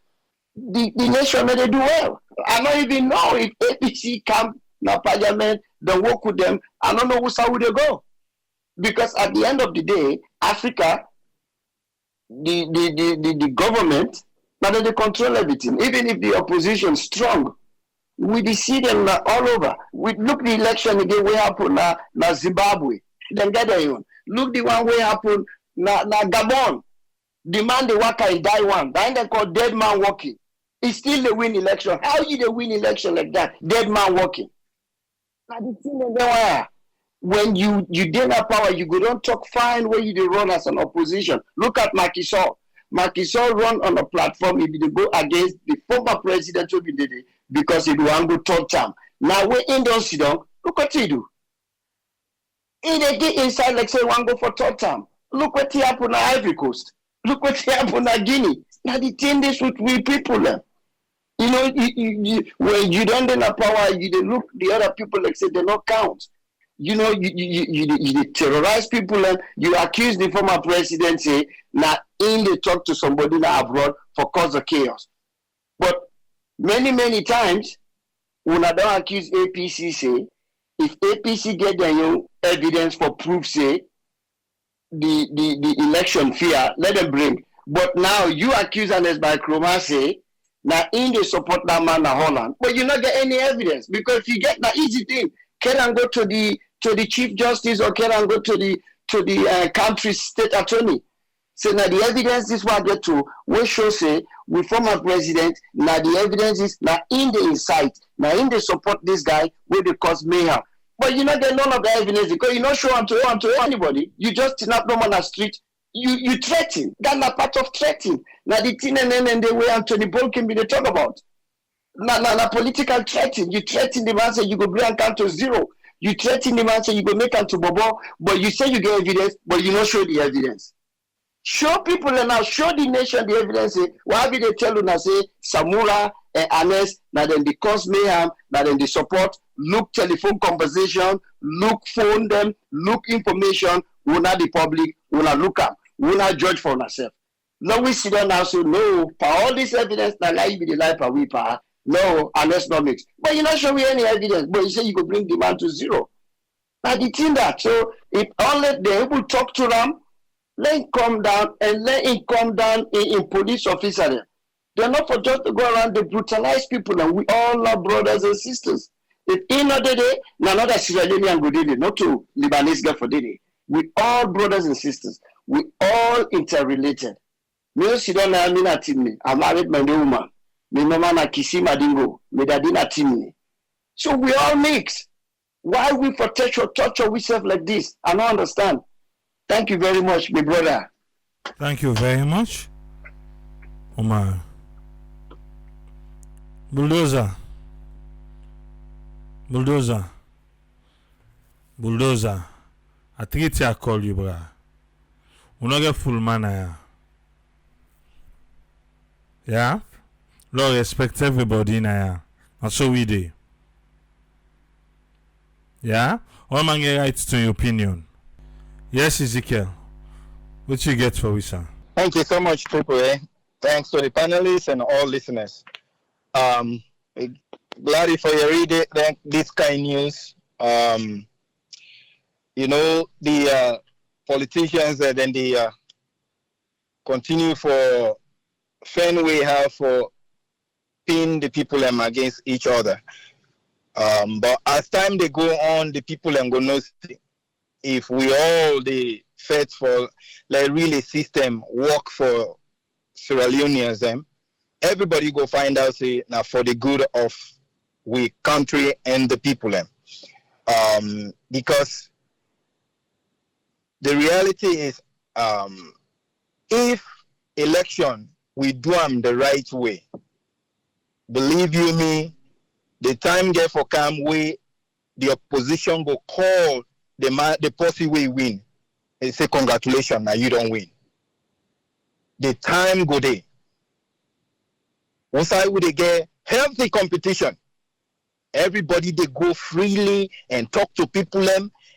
the nation may they do well. I don't even know if APC come now parliament, they work with them. I don't know how would they go. Because at the end of the day, Africa, the government, now they control everything. Even if the opposition is strong, we see them all over. We look the election again, we happen now Zimbabwe. Then get there. Look the one way happen na Gabon. The man they work in die one. Then they call dead man walking. It's still the win election. How you they win election like that? Dead man walking. Now the thing is there. When you gain a power, you go don't talk fine when you run as an opposition. Look at Macky Sall. Macky Sall run on a platform if they go against the former president who did it because he want go third term. Now when in don't sit down, look what he do. He they get inside like say one go for third term. Look what he happened on Ivory Coast. Look what he happened on Guinea. Now the thing this with we people there. You know, when you don't have power, you look the other people like say they don't count. You know, you terrorize people and you accuse the former president say now in they talk to somebody now abroad for cause of chaos. But many times when I don't accuse APC say if APC get their evidence for proof say the election fear, let them bring. But now you accuse us by Chroma say now in they support that man in Holland, but you not get any evidence because if you get the easy thing, can go to the Chief Justice or can go to the country state attorney. So now the evidence is what I get to. We show say we former president. Now the evidence is now in the insight. Now in the support this guy where they cause mayhem. But you not get none of the evidence because you not show to anybody. You just turn up on the street. You threaten. That's not part of threatening. Now the thing and the way Anthony Bolkin be they talk about. Now political threatening. You threaten the man say you go bring count to zero. You threaten the man say you go make count to bobo. But you say you get evidence, but you not show the evidence. Show people and now show the nation the evidence. Why be they tell you now say Samura and Anes now then they cause mayhem, now then they support, look telephone conversation, look phone them, look information, will not the public, will not look up, will not judge for ourselves. Now we sit down now say no, for all this evidence now lie be the lie per we power. No, Anes not mix. But you not show me any evidence, but you say you could bring demand to zero. Now the thing that so if only they able talk to them. Let him come down and let him come down in police officer there. They're not for just to go around, they brutalize people, and we all are brothers and sisters. If in other day, another Sierra Leonean go did it, not to Lebanese girl for did it. We all brothers and sisters. We all interrelated. Me si don't know me na team. I married my new woman. Me mama na kisi madingo. Me daddy na team. So we all mix. Why we for torture ourselves like this? I don't understand. Thank you very much, my brother. Thank you very much, Omar. Bulldozer. I treat you, call you, bro. We not get full man here. Yeah? Lord, respect everybody in here. And so we do. Yeah? All man get right to your opinion. Yes, Ezekiel. What you get for we, sir? Thank you so much, Triple A. Thanks to the panelists and all listeners. Glad for your reading this kind of news. You know, the politicians then they continue for fan we have for pin the people against each other. But as time they go on, the people go know if we all the fight for like really system work for Sierra Leoneans, everybody go find out say now for the good of we country and the people because the reality is if election we do them the right way, believe you me, the time get for come way the opposition go call the party we win and say congratulations, now you don't win. The time go there. Once I would get healthy competition, everybody they go freely and talk to people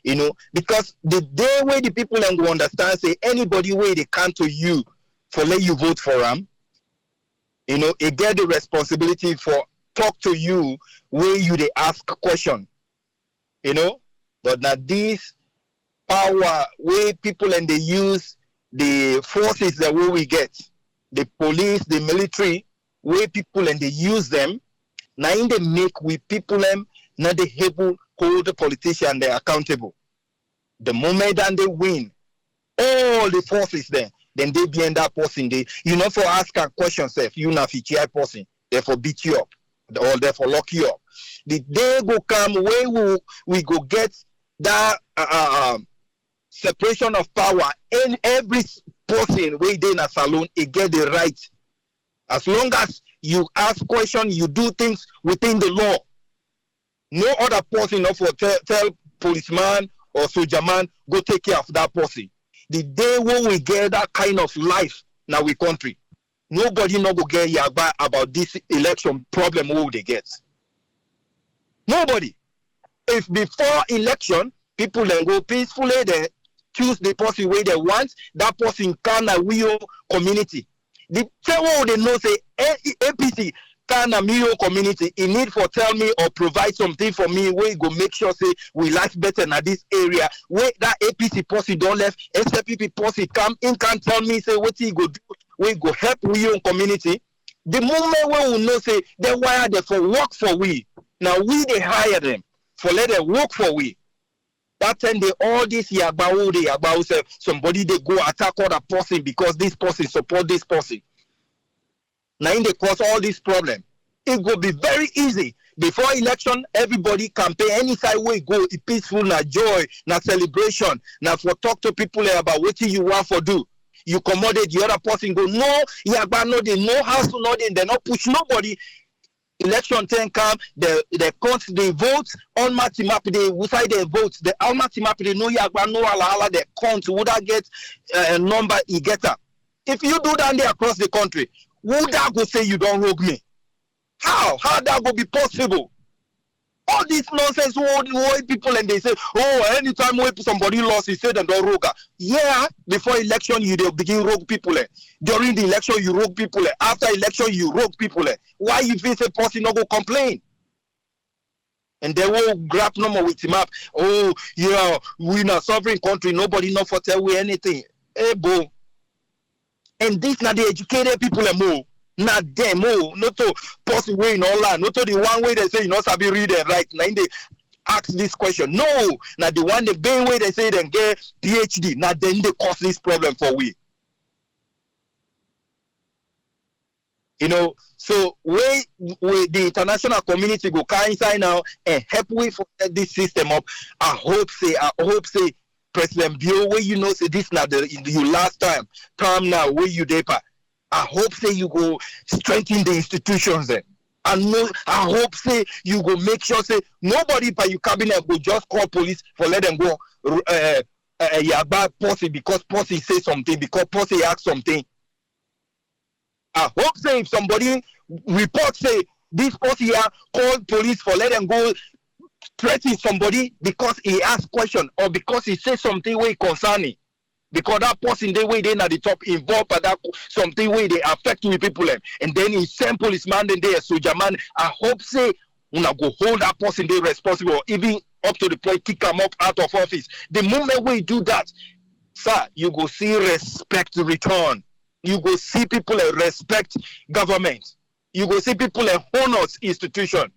you know, because the day where the people go understand say anybody way they come to you for let you vote for them, you know, it get the responsibility for talk to you where you they ask question, you know. But now this power where people they use the forces that we get, the police, the military, where people they use them, now in they make we people now they able hold the politician they accountable. The moment that they win, all the forces then they behind that person. They, you know, for ask a question, if you not a person, therefore beat you up, or therefore lock you up. The day go come where we go get that separation of power, and every person where they in a salon, it get the right. As long as you ask questions, you do things within the law. No other person for tell policeman or soldier man go take care of that person. The day when we get that kind of life in our country, nobody no go get about this election problem who they get. Nobody. If before election, people then go peacefully, they choose the person way they want, that person can a real community. The same they know say APC can a real community. It need for tell me or provide something for me where go make sure say we life better in this area. Where that APC person don't left, SPP person come in can tell me say what he go do, we go help real community. The moment when we know say they wire them for work for we. Now we they hire them for let them work for we. That time they all this yagba say somebody they go attack other person because this person support this person. Now in they cause all this problem. It will be very easy. Before election, everybody campaign any side way go, it peaceful, na joy, na celebration, na for talk to people about what you want for do. You accommodate the other person go, no, yagba no they no house no they not push nobody. Election 10 come, they count the votes on map they side the votes, the almighty map they know yagba no ala they count would I get a number he get up. If you do that there across the country, would that go say you don't rogue me? How that go be possible? All this nonsense what people and they say, oh, anytime when somebody lost, he said and don't rogue. Yeah, before election you they begin rogue people. During the election you rogue people. After election you rogue people. Why you feel say person not go complain? And they will grab number with him up. Oh, yeah, we in a sovereign country, nobody not for tell we anything. Hey, bo. And this not the educated people more. Not them, not to person way in all that, not to the one way they say you know sabi read and write. Now they ask this question. No, not the one the main way they say they get PhD. Now then they cause this problem for we. You know, so we the international community go inside now and help we for this system up. I hope say President Bio, where you know say this not the last time now where you deeper. I hope say you go strengthen the institutions there. I hope say you go make sure say nobody by your cabinet go just call police for let them go yagba posse because posse say something, because posse ask something. I hope say if somebody report say this posse here call police for let them go threaten somebody because he asked question or because he say something way concerning. Because that person they way they at the top involved by that something way they affect with people and then he send policeman then they a soldier man. I hope say una go hold that person they responsible even up to the point kick them up out of office. The moment we do that, sir, you go see respect return. You go see people respect government. You go see people honor institution.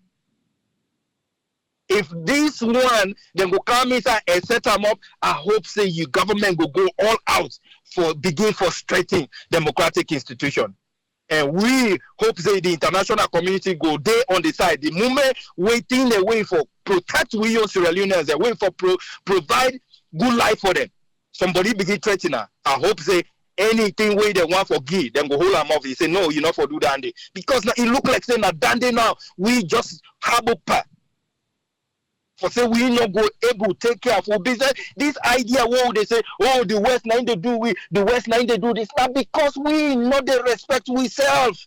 If this one then go come inside and set them up, I hope say you government will go all out for begin for strengthening democratic institution. And we hope say the international community go there on the side. The moment waiting the way for protect we your Sierra Leoneans, the way for provide good life for them. Somebody begin threatening her. I hope say anything way they want for give, then go hold them off. He say no, you not for do dandy. Because now it look like saying that dandy now we just have a part. For say we not go able to take care of our business. This idea where they say, oh, the West Nine they do the West Nine they do this. Not because we not the respect we self.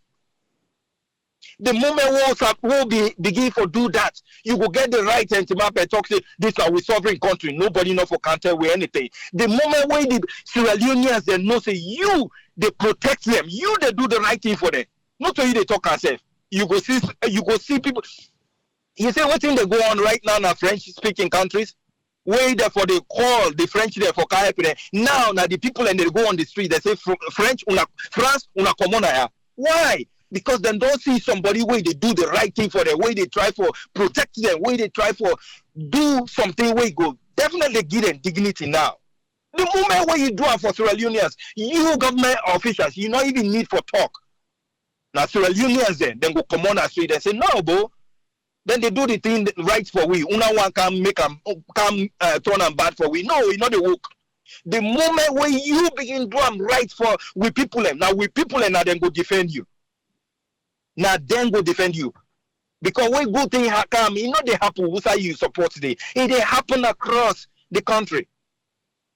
The moment we'll begin for do that, you will get the right and to map and talk say this are we sovereign country. Nobody know for counter with anything. The moment when the Sierra Leoneans they know say you they protect them, you they do the right thing for them. Not so you they talk yourself. You go see people. You say what thing they go on right now in French-speaking countries? Where there for they call the French there for carry. Now the people and they go on the street, they say French, France, una common. Why? because they don't see somebody where they do the right thing for them, where they try for protect them, where they try for do something where go definitely give them dignity now. The moment when you do it for Sierra Leoneans, you government officials, you not even need for talk. Now Sierra Leoneans then go come on the street and say no, bro. Then they do the thing right for we. Una one can make them turn them bad for we. No, it's not the work. The moment when you begin do them right for we people, now we people and now then go defend you. Now then go defend you. Because when good thing come, you know they happen, who say you support today. It they happen across the country.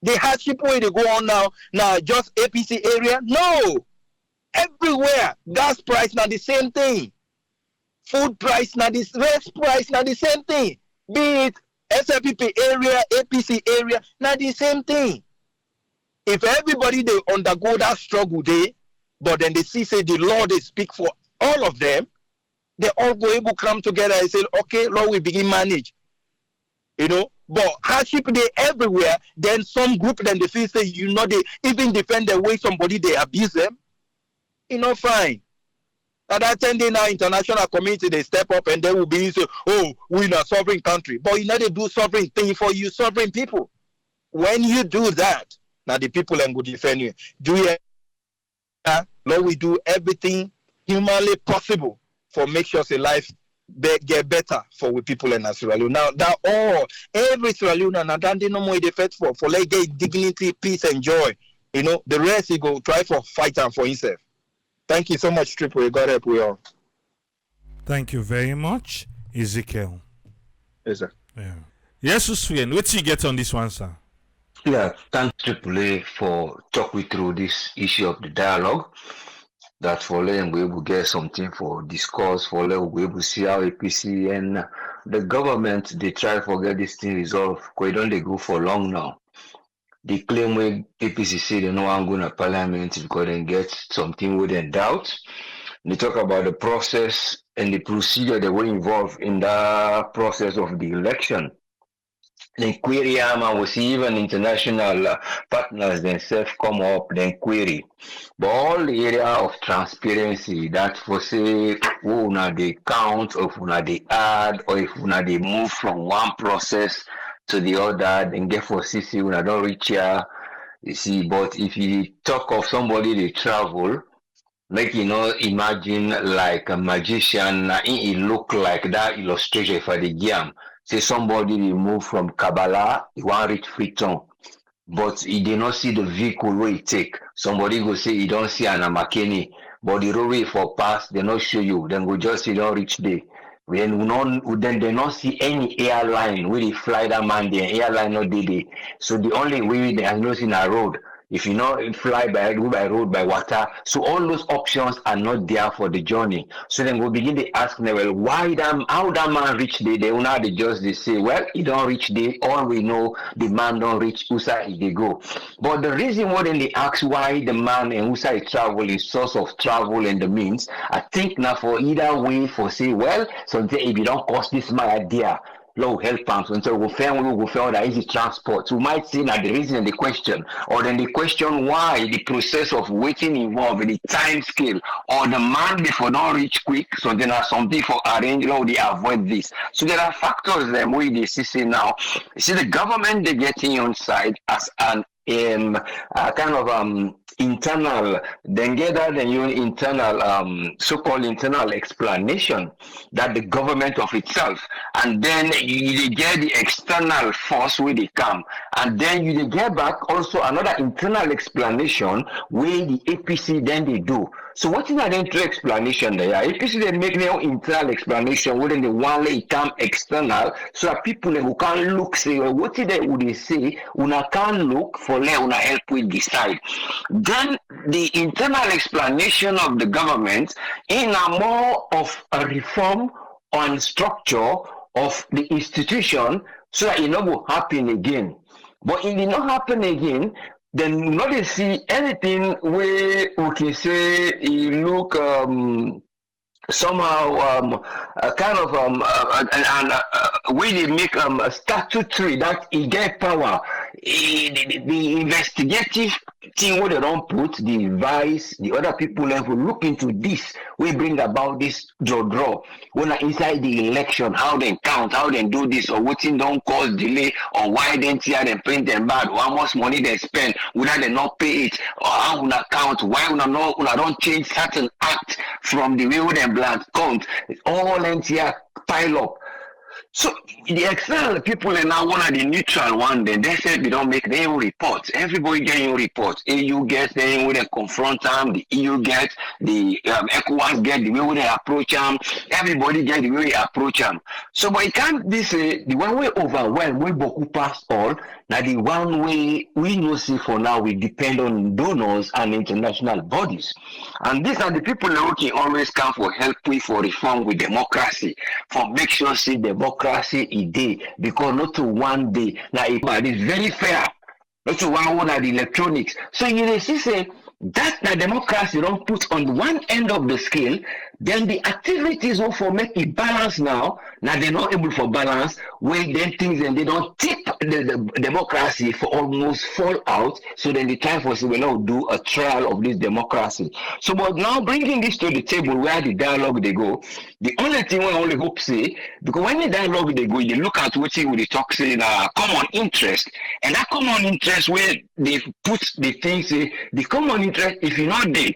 The hardship where they go on now just APC area? No. Everywhere. Gas price now the same thing. Food price now this rest price now the same thing. Be it SLPP area, APC area, now the same thing. If everybody they undergo that struggle there, but then they see say the Lord they speak for all of them, they all go able to come together and say, okay, Lord, we begin manage. You know, but hardship they everywhere, then some group then they feel say, you know, they even defend the way somebody they abuse them. You know, fine. At that time, they now international community, they step up and they will be say, oh, we're in a sovereign country. But you know they do sovereign thing for you, sovereign people. When you do that, now the people then will defend you. Do you Lord, we do everything humanly possible for make sure say life get better for we people in Sierra Leone. Now that all every Sierra Leone now that they no more effect for like get dignity, peace, and joy. You know, the rest he go try for fight and for himself. Thank you so much, Triple. God help we all. Thank you very much, Ezekiel. Yes, sir. Yeah. Yes, Usfian, what you get on this one, sir? Yeah, thanks Triple for talking through this issue of the dialogue. That for them we will get something for discourse, for them we will see how APC and the government they try to get this thing resolved. Because don't they go for long now. They claim when APC say they know I'm going to parliament because they get something within doubt. They talk about the process and the procedure that were involved in the process of the election. Then query and we see even international partners themselves come up, then query. But all the area of transparency that for say, oh, now they count, or if now they add, or if now they move from one process to the other, then get for CC when I don't reach here, you see. But if you talk of somebody they travel, like you know, imagine like a magician, it look like that illustration for the game. Say somebody they move from Kabbalah, he want reach Freetown, but he did not see the vehicle where he take. Somebody go say he don't see an Amakeni, but the roadway for pass, they not show you. Then go just say don't reach there. Then they not see any airline where they fly that man there. Airline not there. So the only way they are not in a road. If you know fly go by road, by water, so all those options are not there for the journey. So then we begin to ask them, well, how that man reach there? They say, well, he don't reach there. All we know, the man don't reach Usa they go. But the reason why then they ask why the man and Usa travel is source of travel and the means, I think now for either way for say, well, something if you don't cost this my idea. Low health pumps until we found that easy transport. So we might see that the reason and the question, or then the question why the process of waiting involved in the time scale, or the man before not reach quick. So there are some people arrange how they avoid this. So there are factors that we they see now. You see the government they getting on side as an kind of internal then get that the new internal so-called internal explanation that the government of itself, and then you get the external force where they come, and then you get back also another internal explanation where the APC then they do. So what is that internal explanation there? APC they make their internal explanation within the one lay come external, so that people who can look say, well, what is that would they say? Una can look for let una help with decide. Then the internal explanation of the government in a more of a reform on structure of the institution so that it not will happen again. But if it not happen again, then we not see anything where we can say it look somehow kind of we dey make statutory that he get power. The investigative thing wey they don't put, the vice, the other people level look into this. We bring about this draw when inside the election, how they count, how they do this, or what thing don't cause delay, or why they tear them print them bad, or how much money they spend, whether they not pay it, or how una count, why una don't change certain act from the way we them black count. All entire pile up. So the external people are now one of the neutral one. Then they said they don't make their own reports. Everybody getting reports. EU gets them when they confront them. The EU gets the ECOWAS get the way they approach them. Everybody get the way they approach them. So, but it can't be say the one way overwhelmed, we boku past all. Now the one way we know see for now we depend on donors and international bodies, and these are the people who can always come for help we for reform with democracy, for make sure see democracy is day because not to one day now it's very fair. Not to one of the electronics. So you see say that the democracy don't put on one end of the scale, then the activities will for make it balance now they're not able for balance, where then things and they don't tip the democracy for almost fall out, so then the time for we now do a trial of this democracy. So but now bringing this to the table where the dialogue they go, the only thing we only hope say, because when the dialogue they go, they look at what we the talk say common interest, and that common interest where they put the things say the common interest, if you're not there,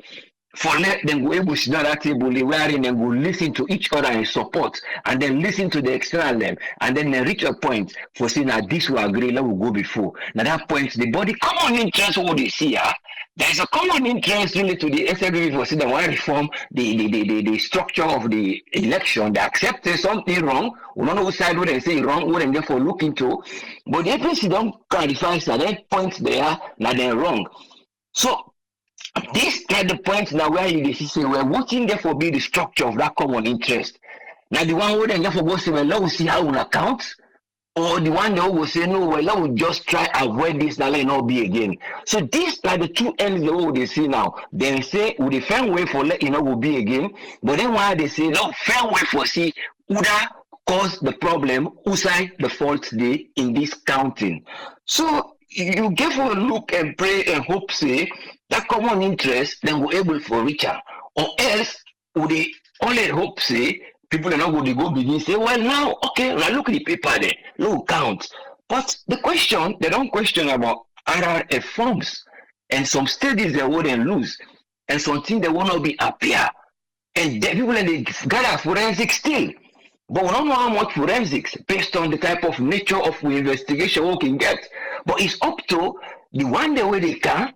for let them go able to sit down at that table, they wearing and go listen to each other and support, and then listen to the external them, and then they reach a point for saying that this will agree, let will go before. Now that point, the body common interest what they see, there's a common interest really to the SLB for saying they want to reform the structure of the election. They accept there's something wrong. We don't know which side what they say wrong, what they therefore look into. But the APC don't clarify so that point there, now they're wrong. So this is the point now where you say we're watching therefore be the structure of that common interest. Now the one where they therefore go say, well, let us see how we account, or the one that will say, no, well, let us just try avoid this, now let it not be again. So these are the two ends that they see now. Then say, with the fair way for let it not will be again, but then why they say, no, fair way for see, Uda cause the problem, Usai the fault day in this counting. So you give a look and pray and hope say that common interest then we're able for richer, or else would they only hope say people are not going to go begin say, well now okay, now look at the paper there, look count. But the question they don't question about RRF forms, and some studies they wouldn't lose, and something they will not be appear, and the people they gather forensics still. But we don't know how much forensics based on the type of nature of investigation we can get. But it's up to the one day where they can,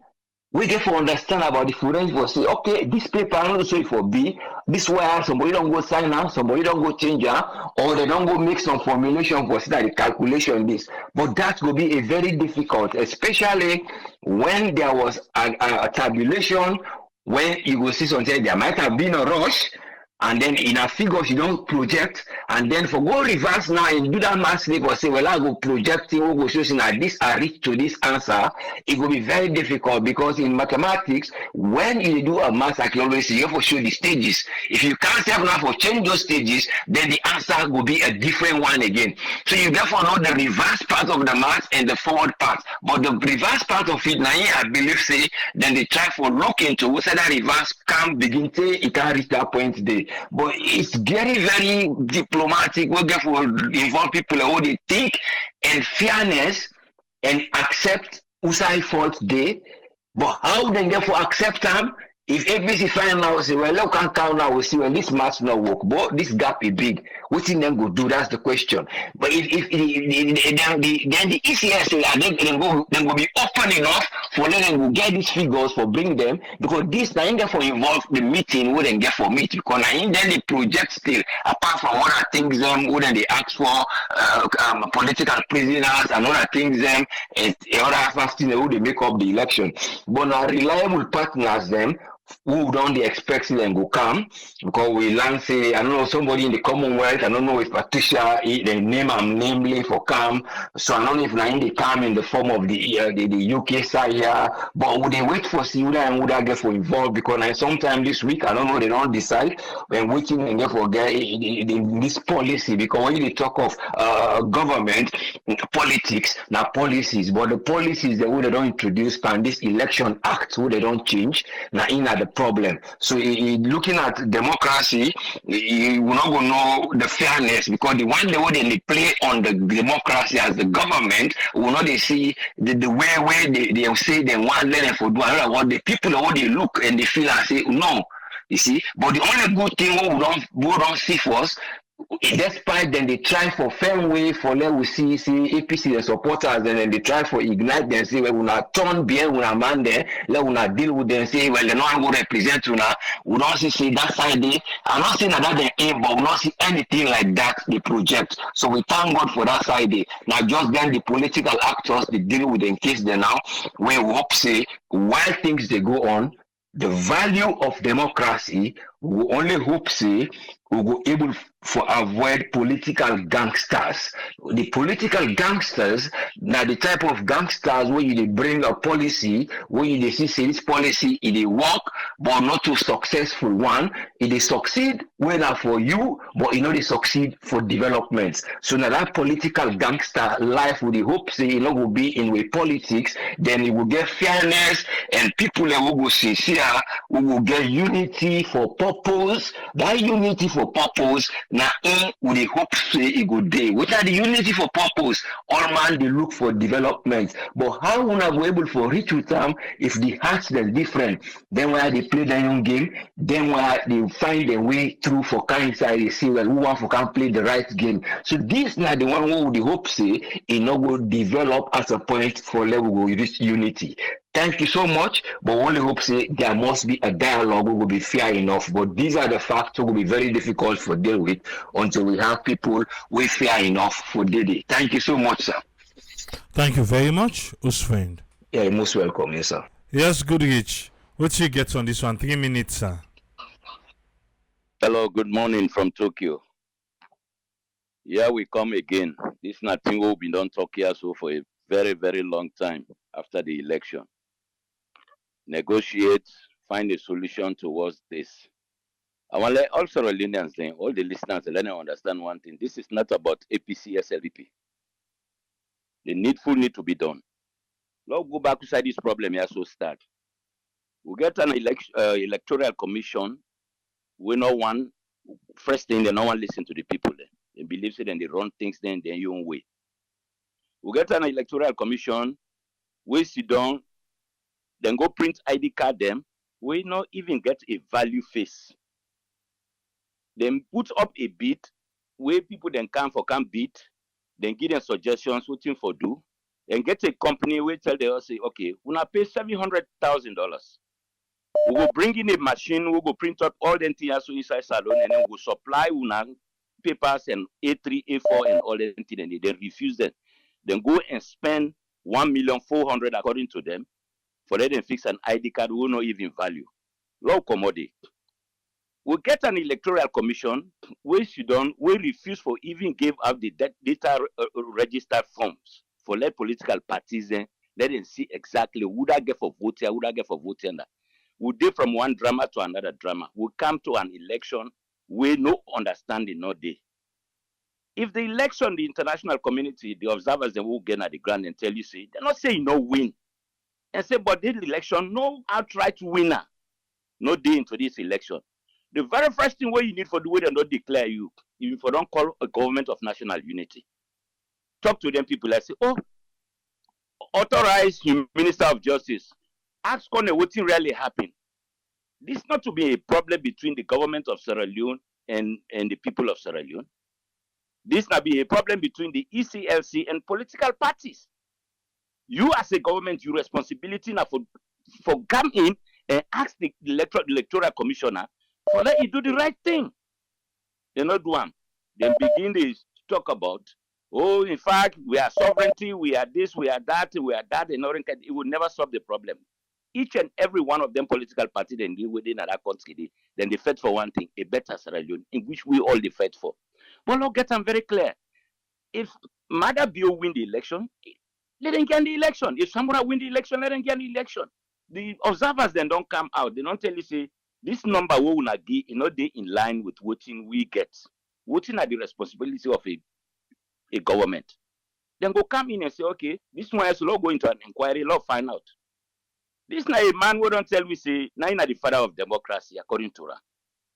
we get to understand about the forensics for say, okay, this paper I'm not say for B, this wire somebody don't go sign out, somebody don't go change out, or they don't go make some formulation for say that the calculation this. But that will be a very difficult, especially when there was a tabulation, when you will see something there might have been a rush. And then in a figures you don't project, and then for go reverse now and do that math or say, well, I go projecting, we go show that this I reach to this answer. It will be very difficult because in mathematics, when you do a math, I can always say you have to show the stages. If you can't have enough for change those stages, then the answer will be a different one again. So you therefore know the reverse part of the math and the forward part. But the reverse part of it, now I believe say, then they try for look into what that reverse can begin to it can reach that point there. But it's very, very diplomatic. We get for involve people who they think and fairness and accept Usai fault day. But how they therefore accept them? If APC find out say, well, look can count now, we see when this math not work, but this gap is big. What in them go do? That's the question. But if then the ECS then go be open enough for letting them go get these figures for bring them, because this now get for involve the meeting where they get for meet, because now in then they project still apart from other things where they ask for political prisoners and other things them and other things who they make up the election. But now reliable partners them who don't they expect them go come because we learn say I don't know somebody in the Commonwealth. I don't know if Patricia they name am namely for come. So I don't know if now they come in the form of the UK side here. But would they wait for see and would I get for involved because now sometime this week I don't know they don't decide when waiting and get for get in this policy because when you talk of government politics now policies but the policies the way they don't introduce and this election act who they don't change now in at the problem. So looking at democracy, you will not go know the fairness because the one the way they play on the democracy as the government will not they see the way where they say they want let them for do another what the people what they look and they feel and say no. You see, but the only good thing we don't see for us despite then they try for fair way for let we see APC the supporters and then they try for ignite them say well una turn bien una man there let una deal with them say well they no go represent una we don't see that side there I'm not saying that they aim but we not see anything like that the project so we thank God for that side there now just then the political actors they deal with in case they now we hope say while things they go on the value of democracy we only hope say we go able for avoid political gangsters. The political gangsters now the type of gangsters where you bring a policy where you see say this policy it work but not too successful one it succeed whether for you but they succeed for developments. So now that political gangster life with the hope say will be in with politics then it will get fairness and people that will go sincere we will get unity for purpose. That unity for purpose now in with the hope say it good day. What are the unity for purpose? All man they look for development. But how we not go able for reach with them if the hearts they're different? Then why they play their own game, then why they find their way through for kind side they say well who want for can play the right game. So this now the one who the hope say it not go develop as a point for level go reach unity. Thank you so much, but only hope say there must be a dialogue who will be fair enough. But these are the facts who will be very difficult for deal with until we have people with fair enough for daily. Thank you so much, sir. Thank you very much, Usfriend. Yeah, you're most welcome, yes, sir. Yes, good Rich. What you get on this one? 3 minutes, sir. Hello, good morning from Tokyo. Here we come again. This is nothing we've been done talk here so for a very, very long time after the election. Negotiate, find a solution towards this. I want to also Leoneans then, all the listeners, let them understand one thing. This is not about APC, SLDP. The needful need to be done. Let's go back inside this problem here, so start. We get an electoral commission. We know one, first thing, they no one listen to the people then. They believe it and they run things then their own way. We get an electoral commission, we sit down, then go print ID card them, we not even get a value face. Then put up a bid, where people then come bid, then give them suggestions, what thing for do, and get a company where tell them, say, okay, we're gonna pay $700,000. We will bring in a machine, we will print up all the things inside salon, and then we'll supply una papers and A3, A4, and all the things, and they refuse them. Then go and spend 1,400,000 according to them, for them to fix an ID card we will not even value. Low commodity. We get an electoral commission where Sudan we refuse for even give out the data register forms for let political parties then let them see exactly who that get for vote here, who that get for vote here. We do from one drama to another drama. We come to an election where no understanding no day. If the election, the international community, the observers, they will get at the ground and tell you, say, they're not saying no win. And say, but this election, no outright winner, no day into this election. The very first thing what you need for the way they not declare you, if you don't call a government of national unity. Talk to them people like say, oh, authorize him, Minister of Justice. Ask on what really happened. This not to be a problem between the government of Sierra Leone and the people of Sierra Leone. This not be a problem between the ECLC and political parties. You as a government, your responsibility now for come in and ask the electoral commissioner for let you do the right thing. They not do them. Then begin to talk about, oh, in fact, we are sovereignty, we are this, we are that, and it will never solve the problem. each and every one of them political party then deal within that country, then they fight for one thing, a better Sierra Leone, in which we all they fight for. But let's get them very clear. If Mada Bio win the election, let them get the election. If Samora win the election, let them get the election. The observers then don't come out. They don't tell you, say, this number we will not give, they in line with voting we get. Voting are the responsibility of a government. Then go come in and say, okay, this one has to go into an inquiry, law find out. This na a man who don't tell me, say, now the father of democracy, according to her.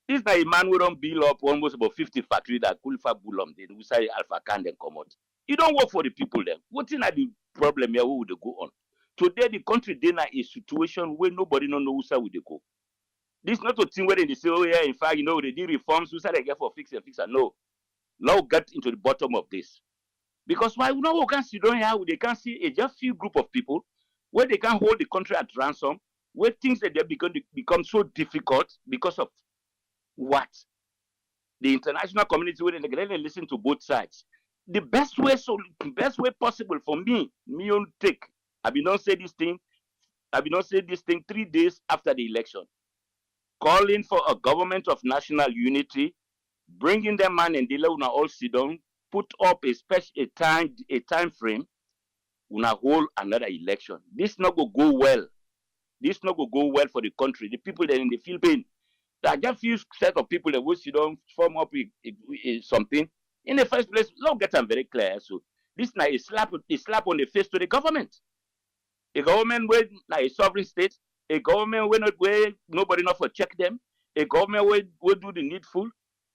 This na a man who don't build up almost about 50 factories that qualify Bulom, then we say Alpha Can then come out. You don't work for the people then. What is the problem here? Where would they go on? Today, the country then a situation where nobody don't know where they go. This is not a thing where they say, oh yeah, in fact, they did reforms, who said they get for fix and fix. No. Now get into the bottom of this. Because why we can sit down here, they can see a just few group of people where they can hold the country at ransom, where things that they become so difficult because of what? The international community where they listen to both sides. The best way possible for me on take. I will not say this thing 3 days after the election. Calling for a government of national unity, bringing them man and dealer una all sit down, put up a time frame, una hold another election. This not go well. This not go well for the country. The people that in the Philippines, there are just few set of people that will sit down, form up something. In the first place, let's get them very clear. So this now is slap on the face to the government. A government where like a sovereign state, a government where nobody not for check them, a government will do the needful.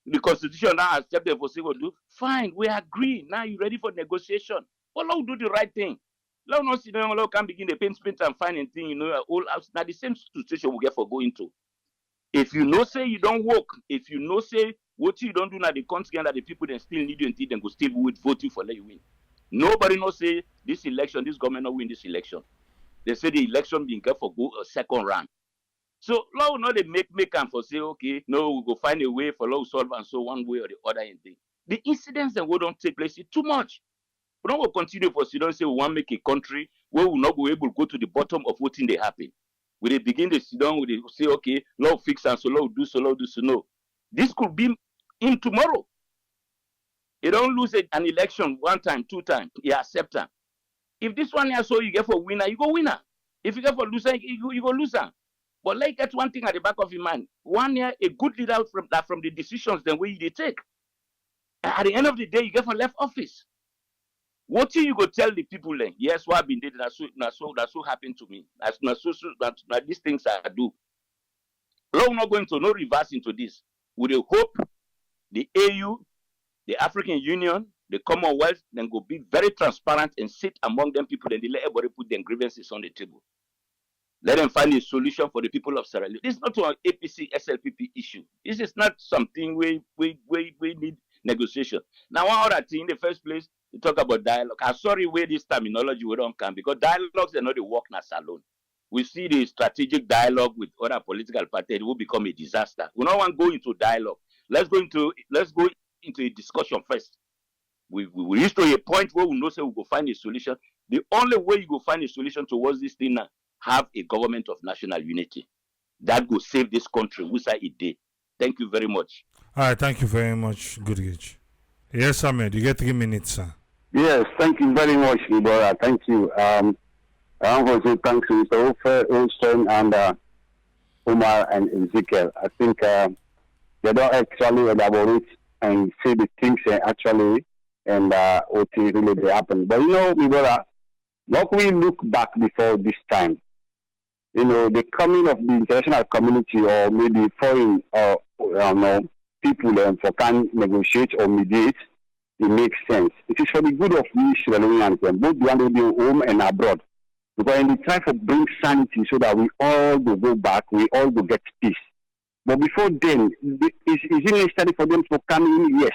The constitution now accept them for say what do. Fine, we agree. Now you ready for negotiation. But let's do the right thing. Let's not sit down, let's can begin the paint, sprint and finding thing, all out. Now the same situation we get for going to. If you know say you don't work, if you know say what you don't do now the consequence that the people then still need you until then go still voting for let you win. Nobody knows say this election, this government not win this election. They say the election being get for go a second round. So law not they make them for say, okay, no, we go find a way for law solve and so one way or the other in thing. The incidents that will don't take place is too much. We don't continue for so don't say we want to make a country where we will not be able to go to the bottom of what thing they happen. We they begin to sit down, we say, okay, law fix and so law do so. No. This could be in tomorrow. You don't lose an election 1 time, 2 times, you accept them. If this one here so you get for winner, you go winner. If you get for loser, you go loser. But like that one thing at the back of your mind, 1 year, a good leader from the decisions then way they take. At the end of the day, you get for left office. What do you go tell the people then? Yes, what I've been doing, that's so happened to me. That's these things I do. We're not going to no reverse into this. With the hope, the AU, the African Union, the Commonwealth, then go be very transparent and sit among them people and they let everybody put their grievances on the table. Let them find a solution for the people of Sierra Leone. This is not an APC SLPP issue. This is not something we need negotiation. Now, one other thing, in the first place, we talk about dialogue. I'm sorry where this terminology we don't come because dialogues are not the work as alone. We see the strategic dialogue with other political parties. It will become a disaster. We don't want to go into dialogue. Let's go into a discussion first. We reach to a point where we know say we go find a solution. The only way you go find a solution towards this thing now, have a government of national unity. That will save this country. We say it did. Thank you very much. All right, thank you very much, Good Gage. Yes, Ahmed, you get 3 minutes, sir. Yes, thank you very much, Libora. Thank you. I want to say thanks to Mr. Ofer, Olson, and Umar and Ezekiel. I think they don't actually elaborate and say the things actually and what really happened. But Libora, what we look back before this time, the coming of the international community or maybe foreign people for can negotiate or mediate, it makes sense. It is for the good of we Sierra Leoneans, both the home and abroad. Because in the try to bring sanity so that we all go back, we all go get peace. But before then, is it necessary for them to come in? Yes.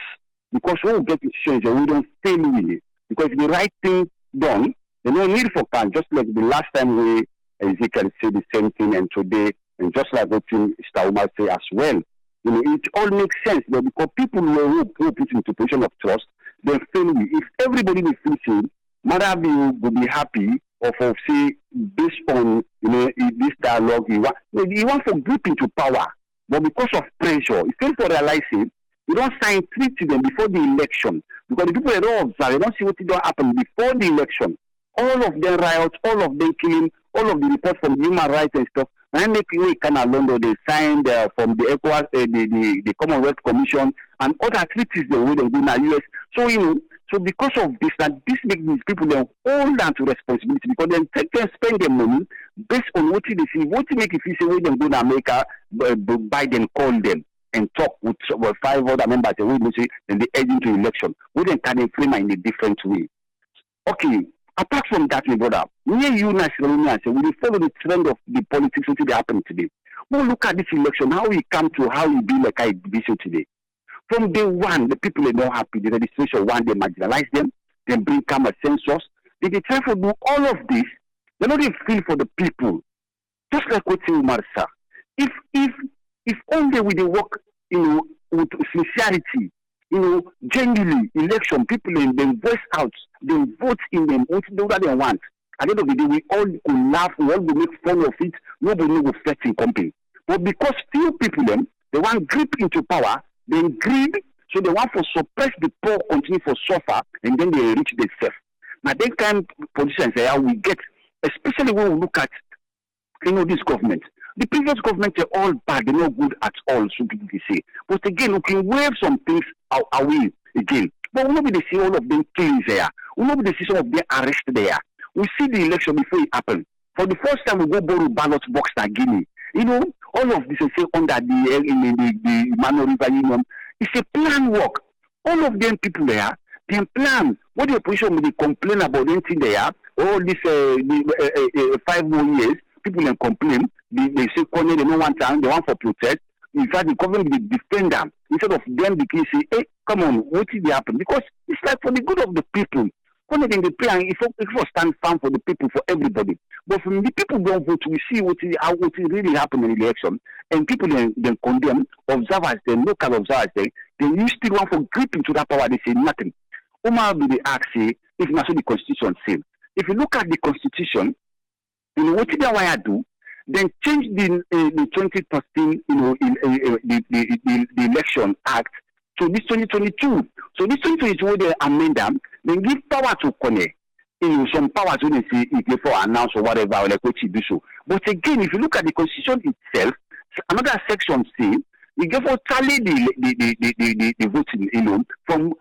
Because we will get decisions and we don't fail really. Because the right thing done, there's no need for can, just like the last time we Ezekiel said the same thing and today, and just like what Mr. Umar say as well. It all makes sense, but because people will put into a position of trust, they fail. If everybody will feel safe, Mother will be happy, of say based on this dialogue, he want to grip into power, but because of pressure, he failed to realize it. You don't sign treaty them before the election because the people they don't observe, they don't see what don't happen before the election. All of them riots, all of them killing, all of the reports from human rights and stuff. And make kind of London they signed from the ECOWAS, the Commonwealth Commission and other treaties the way they do in the US. So so because of this, that this makes these people then hold on to responsibility because then take them spend their money based on what they see, what make if you say when they go to America, Biden call them and talk with 5 other members and they head into election. We then can frame in a different way. Okay, apart from that, my brother, near you national say we follow the trend of the politics which happen today. We look at this election, how we come to how we be like I division today. From day one, the people are not happy. The registration one, they marginalize them, they bring come a census. They try to do all of this. They don't even feel for the people. Just like what Umar said. If only we work, with sincerity, genuinely, election, people in them voice out, they vote in them, what they want. At the end of the day, we all will laugh, we all will make fun of it, nobody will flex in company. But because few people they want grip into power, then greed, so they want to suppress the poor, continue to suffer, and then they reach themselves. Now, that kind of positions we get, especially when we look at, this government. The previous government are all bad, they're not good at all, so people say. But again, we can wave some things away again. But we know they see all of them killings there. We know they see some of them arrested there. We see the election before it happened. For the first time, we go borrow ballot box again. All of this is under the Mano River Union. It's a plan work. All of them people there, they plan. What the opposition will complain about anything there, all this 5 more years, people then complain. They say, they don't want time, they want for protest. In fact, the government will defend them. Instead of them, they can say, hey, come on, what did happen? Because it's like for the good of the people. When they play, if we stand firm for the people, for everybody. But when the people don't vote, we see what really happened in the election. And people then condemn, observers, then local observers, they still want to grip into that power, they say nothing. Omar will be asked, if not so the Constitution say. If you look at the Constitution, what did I do? Then change the 2013, the Election Act to this 2022. So this 2022, they amend them, then give power to Kone. Some powers when they say if they for announce or whatever, or like what you do so. But again, if you look at the Constitution itself, another section say you give for tally the voting, from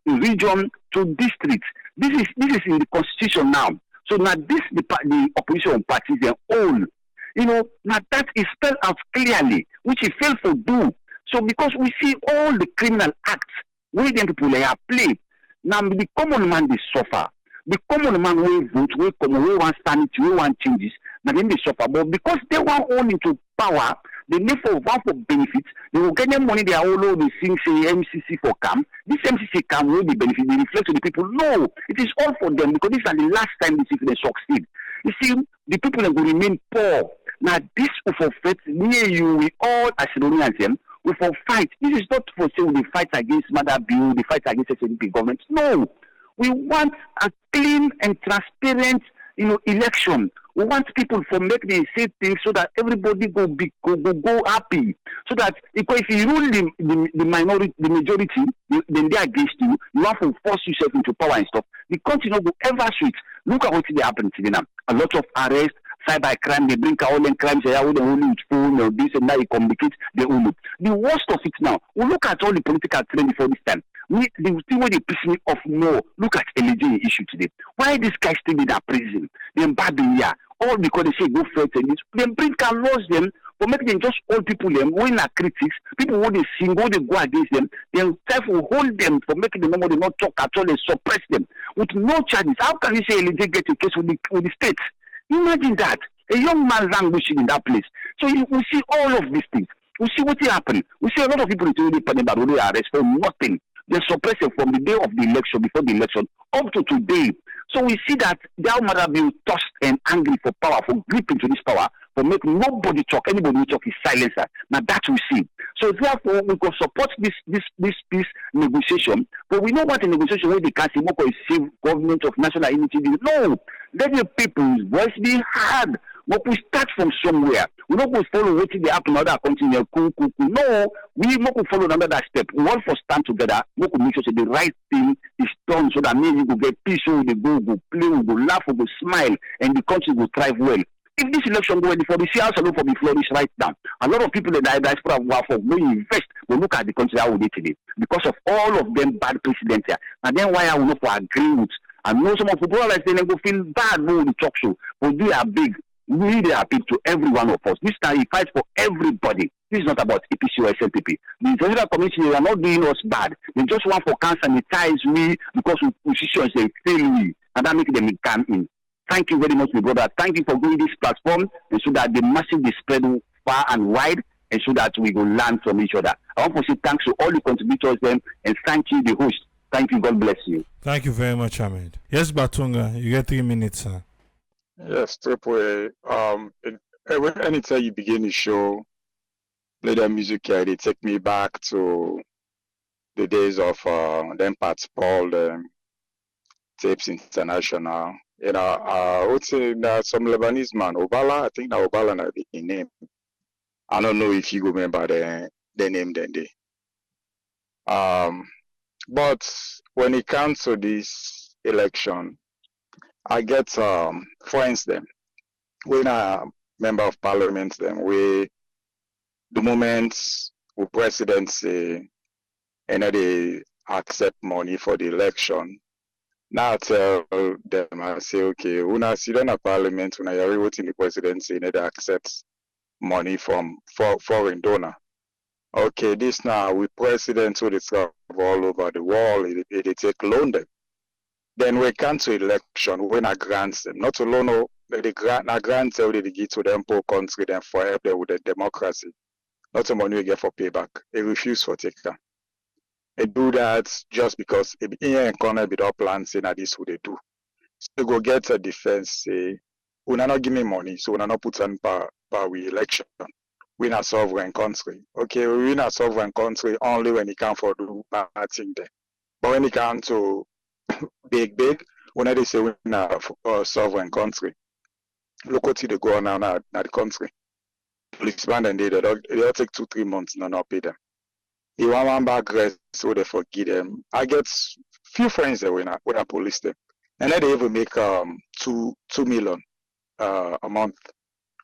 region to district. This is in the Constitution now. So now this the opposition parties their own. Now that is spelled out clearly, which he failed to do. So because we see all the criminal acts where them people they are play. Now the common man they suffer. The common man will vote, will want sanity, will want changes, now then they suffer. But because they want all into power, they need for benefits, they will get them money, they are all over the things say MCC for camp. This MCC camp will be benefit, they reflect to the people. No, it is all for them because this is the last time they succeed. You see, the people will remain poor. Now this will fight near you, we all as Iranians, we for fight. This is not for say we fight against Mother Bill, we fight against SNP government. No. We want a clean and transparent, election. We want people to make the same things so that everybody go happy. So that if you rule the minority, the majority, then they are against you. You have to force yourself into power and stuff. The country not go ever switch. Look at what they happen today now. A lot of arrests, cyber crime. They bring all them crimes here with the only phone or this and that. It complicates the only. The worst of it now. We look at all the political trend before this time. The thing where they piss me off more, look at LG issue today. Why this guy still in that prison? Then bad here, all because they say go first and this. Then bring can lose them, but make them just all people them when are critics, people who they sing, who they go against them, then try to hold them for making them know they not talk at all, they suppress them with no charges. How can you say LG get a case with the state? Imagine that. A young man languishing in that place. So we see all of these things. We see what happened. We see a lot of people that they arrest for nothing. They suppress it from the day of the election, before the election, up to today. So we see that they are being tossed and angry for power, for grip into this power, for make nobody talk. Anybody who talk is silencer. Now that we see. So therefore, we can support this peace negotiation. But we know what a negotiation where they can say, save government of national unity. No, Let the people's voice be heard. But we start from somewhere. We don't go follow what they happen in other countries. No, we must follow another step. We want to stand together. We must make sure the right thing is done so that maybe we go get peace, so we go play, we go laugh, we go smile, and the country will thrive well. If this election go for the CR salon for the flourish right now, a lot of people that are diaspora will invest, will look at the country how we did today because of all of them bad presidents here. And then why I will not agree with. I know some of the people like they go feel bad when we talk show, but they are big. We they appeal to every one of us. This time he fights for everybody. This is not about APC or SLPP. The international community they are not doing us bad. They just want for cancer sanitize we because we positions they fail we, and that make them come in. Thank you very much, my brother. Thank you for doing this platform, and so that the message is spread far and wide, and so that we will learn from each other. I want to say thanks to all the contributors, them, and thank you, the host. Thank you. God bless you. Thank you very much, Ahmed. Yes, Batunga, you get 3 minutes, sir. Yes, Triple A. Anytime you begin the show, play the music here, they take me back to the days of them Pat Paul, Tapes International. You know, I would say that some Lebanese man, Obala, I think that Obala na the name. I don't know if you remember the name then day. But when it comes to this election, I get friends them. When a member of parliament them, we the moment the president say and they accept money for the election. Now I tell them I say, okay, when I sit in a parliament, when I hear what the president say, they accept money from foreign donor. Okay, this now with presidents who they travel all over the world, they take loan them. Then we come to election when I grant them, not alone they grant they give to them poor country then for help them with the democracy. Not the money we get for payback. They refuse for take them. They do that just because in economy without plans saying that this what they do. So they go get a defense say, we not give me money, so we not put on per we election. We not sovereign country. Okay, we win a sovereign country only when it can for do bad thing there. But when it comes to big, when they say we're not a sovereign country, look what they go on now the country. Policeman and they'll take 2-3 months and not pay them. They want one back rest so they forgive them. I get few friends there when I police them. And then they even make 2 million a month.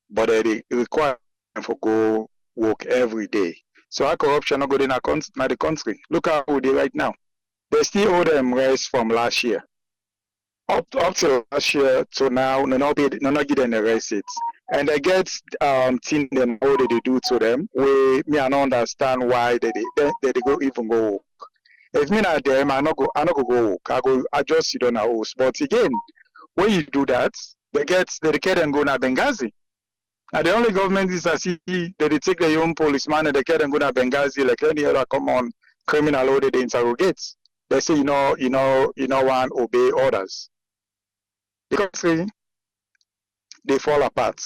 But they require them for go work every day. So our corruption not good in the country. Look how they right now. They still owe them rest from last year. Up to last year to now, not give them the receipts. And they get thing them how they do to them. We me I don't understand why they go even go work. If me not them, I not go work. I just sit on a house. But again, when you do that, they get and go to Benghazi. And the only government is I see that they take their own policeman and they get and go to Benghazi like any other common criminal who they interrogate. They say you know want obey orders. The country they fall apart.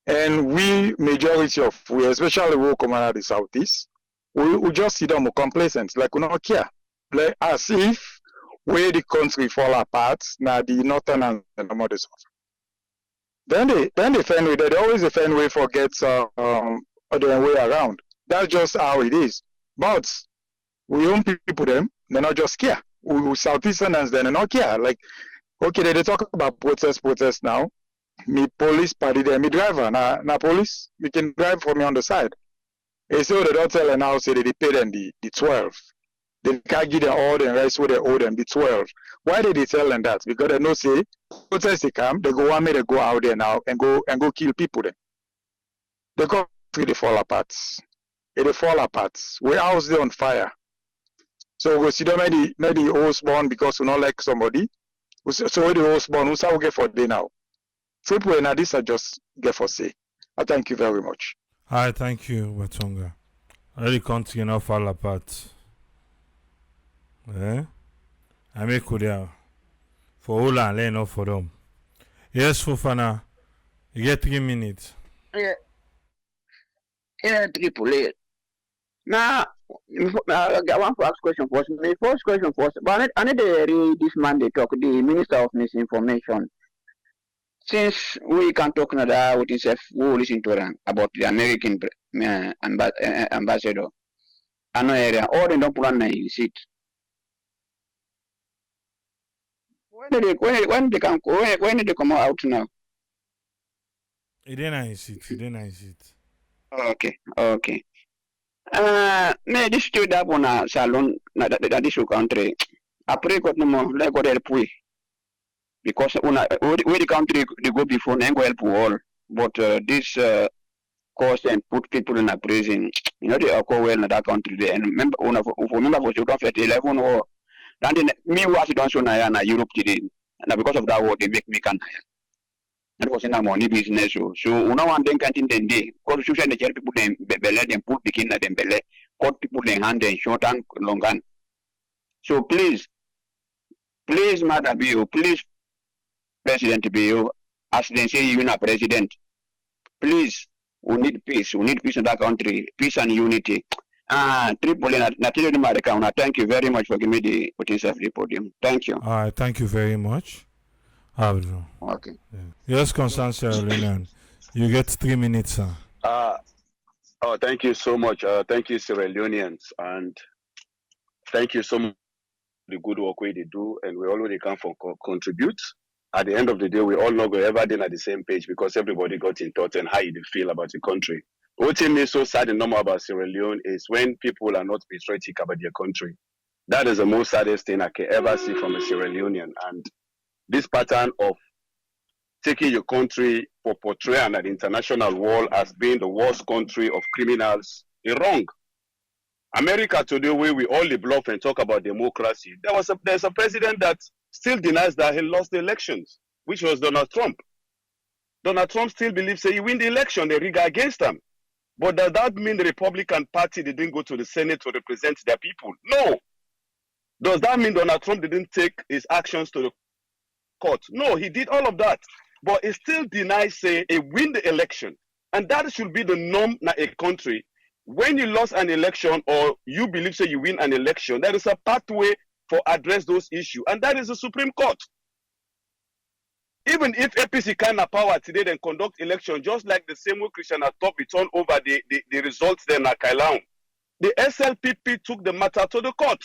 And we majority of we, especially we come out of the southeast, we just sit down more complacent, like we don't care. Like as if where the country fall apart, now the northern and the northern south. Then they find way, they always find way forget other way around. That's just how it is. But we own people them, they not just care. We Southeasterners then they not care. Like okay, they talk about protest now. Me police party there, me driver, na police, we can drive for me on the side. They say they don't tell them now, say they pay them the 12. They can't give them all the rest what they owe them, the 12. Why did they tell them that? Because they know say protest they come, they go want me to go out there now and go kill people there. The country they fall apart. They fall apart. We house they on fire. So we see them maybe host born because we not like somebody. So the host born, who's how get for day now? Triple now this I just get for say. I thank you very much. Hi, thank you, Batunga. The country not fall apart. Eh? I make Korea for all and learn off for them. Yes, Fofana, you get 3 minutes. Yeah, Triple A. Now, I want to ask question first. My first question first, but I need to read this man they talk, the Minister of Misinformation. since we can talk now with himself, we will listen to them about the American ambassador. I know area, all they don't plan in seat. When did they come out now? It didn't sit. Okay. Me this to that one salon na this country. Après quoi no like go help we because where the country they go before and go help all. But this cause and put people in a prison. You know they are well in that country there. And remember for children 11 or then me was don't show na Europe today. And because of that war they make me can. That was in a money business. So una one then can't intend day. Because social nature people them belly them put the kin at them belly, cut people in hand and short and long gun. So please, Mother Bio, please, President Bio, as they say you are president, please, we need peace. We need peace in that country, peace and unity. Tripoli, America, thank you very much for giving me the potential of the podium. Thank you. All right, thank you very much. Okay. Yeah. Yes, Constance Leone. You get 3 minutes, sir. Thank you so much. Thank you, Sierra Leoneans, and thank you so much for the good work we do, and we already come for contribute. At the end of the day, we all not go ever then at the same page because everybody got in thought and how you feel about the country. What is so sad and normal about Sierra Leone is when people are not patriotic about their country. That is the most saddest thing I can ever see from a Sierra Leonean. And this pattern of taking your country for portrayal at the international world as being the worst country of criminals is wrong. America today, where we all bluff and talk about democracy, there's a president that still denies that he lost the elections, which was Donald Trump. Donald Trump still believes that he win the election, they rig against him. But does that mean the Republican Party didn't go to the Senate to represent their people? No. Does that mean Donald Trump didn't take his actions to the court? No, he did all of that. But he still denies, say, he win the election. And that should be the norm in a country. When you lost an election or you believe, say, you win an election, there is a pathway for address those issues. And that is the Supreme Court. Even if APC kind of power today, then conduct election, just like the same way Christian Atop returned over the results there in Akailaun. The SLPP took the matter to the court.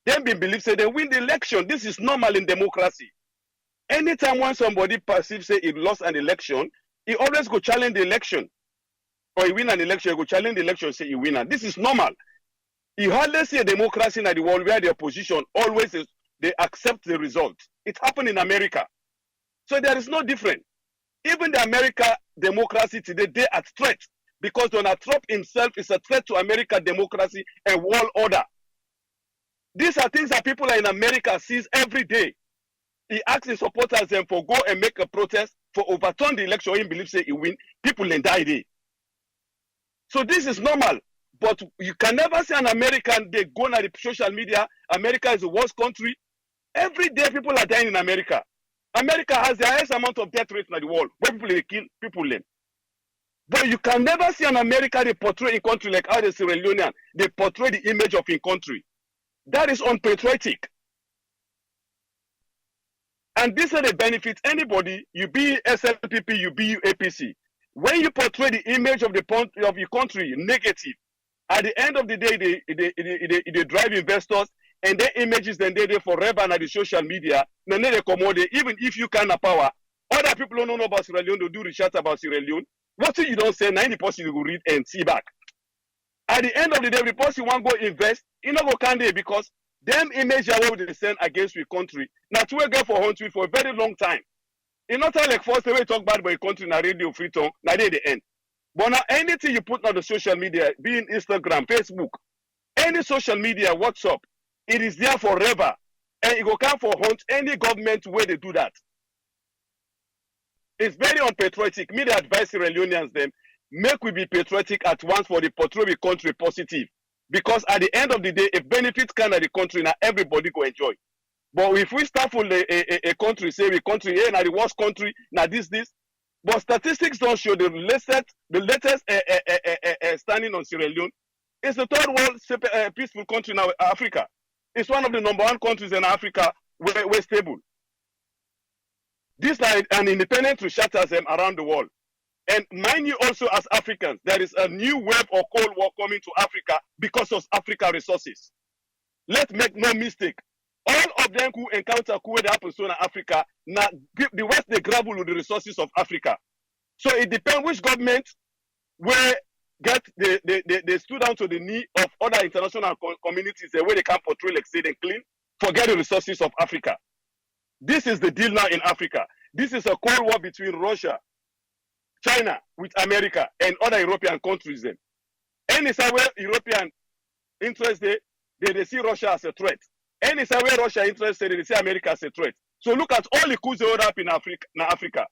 Then be believed, say, they win the election. This is normal in democracy. Anytime when somebody perceives, say, he lost an election, he always go challenge the election. Or he win an election, he go challenge the election, say he win. And this is normal. You hardly see a democracy in the world where the opposition always is, they accept the result. It happened in America. So there is no difference. Even the America democracy today, they are threat because Donald Trump himself is a threat to American democracy and world order. These are things that people in America sees every day. He asks his supporters them for go and make a protest for overturn the election. He believes say he win. People then die there. So this is normal. But you can never see an American, they go on the social media. America is the worst country. Every day people are dying in America. America has the highest amount of death rate in the world. Where people they kill people then. But you can never see an America they portray a country like how the Sierra Leonean. They portray the image of a country. That is unpatriotic. And this is the benefit anybody, you be SLPP, you be APC. When you portray the image of your country negative, at the end of the day, they drive investors and their images then they forever on the social media. Then they accommodate, even if you can power. Other people don't know about Sierra Leone, they do research about Sierra Leone. What you don't say, 90% you will read and see back. At the end of the day, the person want go invest, you know go candidate because them image are what they send against your country. Now to go for country for a very long time. It's not like first the way talk bad about a country na radio free tongue, now they the end. But now anything you put on the social media, being Instagram, Facebook, any social media, WhatsApp, it is there forever. And it will come for hunt any government where they do that. It's very unpatriotic. Me, the advise Sierra Leoneans them, make we be patriotic at once for the portray the country positive. Because at the end of the day, if benefits can at the country, now everybody go enjoy. But if we start for a country, say we country, hey, now the worst country, now this. But statistics don't show the latest standing on Sierra Leone. It's the third world peaceful country now, Africa. It's one of the #1 countries in Africa where we're stable. This is an independent to shatter them around the world. And mind you also as Africans, there is a new wave of Cold War coming to Africa because of Africa resources. Let's make no mistake. All of them who encounter Kuwait happens in Africa, now the West they grapple with the resources of Africa. So it depends which government will get they stood down to the knee of other international communities the way they can portray like say they clean, forget the resources of Africa. This is the deal now in Africa. This is a Cold War between Russia, China with America and other European countries. Then, any side where European interest they see Russia as a threat. Any side where Russia interested, they see America as a threat. So look at all the coups they hold up in Africa.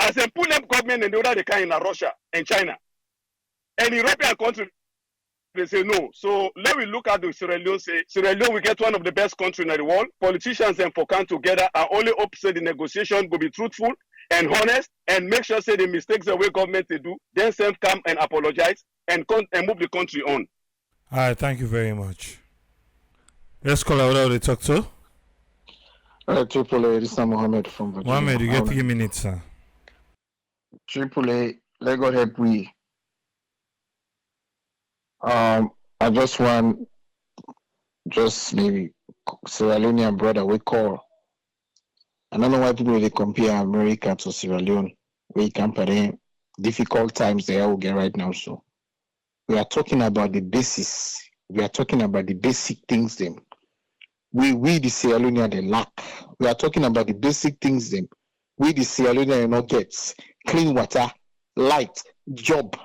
As a pull up government and the other they can in Russia and China. And European countries they say no. So let me look at the Sierra Leone. Say Sierra Leone we get one of the best countries in the world. Politicians and for come together and only hope say the negotiation will be truthful and honest and make sure say the mistakes the way government they do, then some come and apologize and move the country on. All right, thank you very much. Let's call out the talk to. Triple A, this is Mohammed from Virginia. Mohammed, you get 3 minutes, sir. Triple A, let God help we. I just want maybe Sierra Leonean brother we call. I don't know why people they compare America to Sierra Leone. We compare difficult times they all get right now. So we are talking about the basis. We are talking about the basic things them. We the Sierra Leonean they lack. We are talking about the basic things them. We the Sierra Leonean not get clean water, light, job.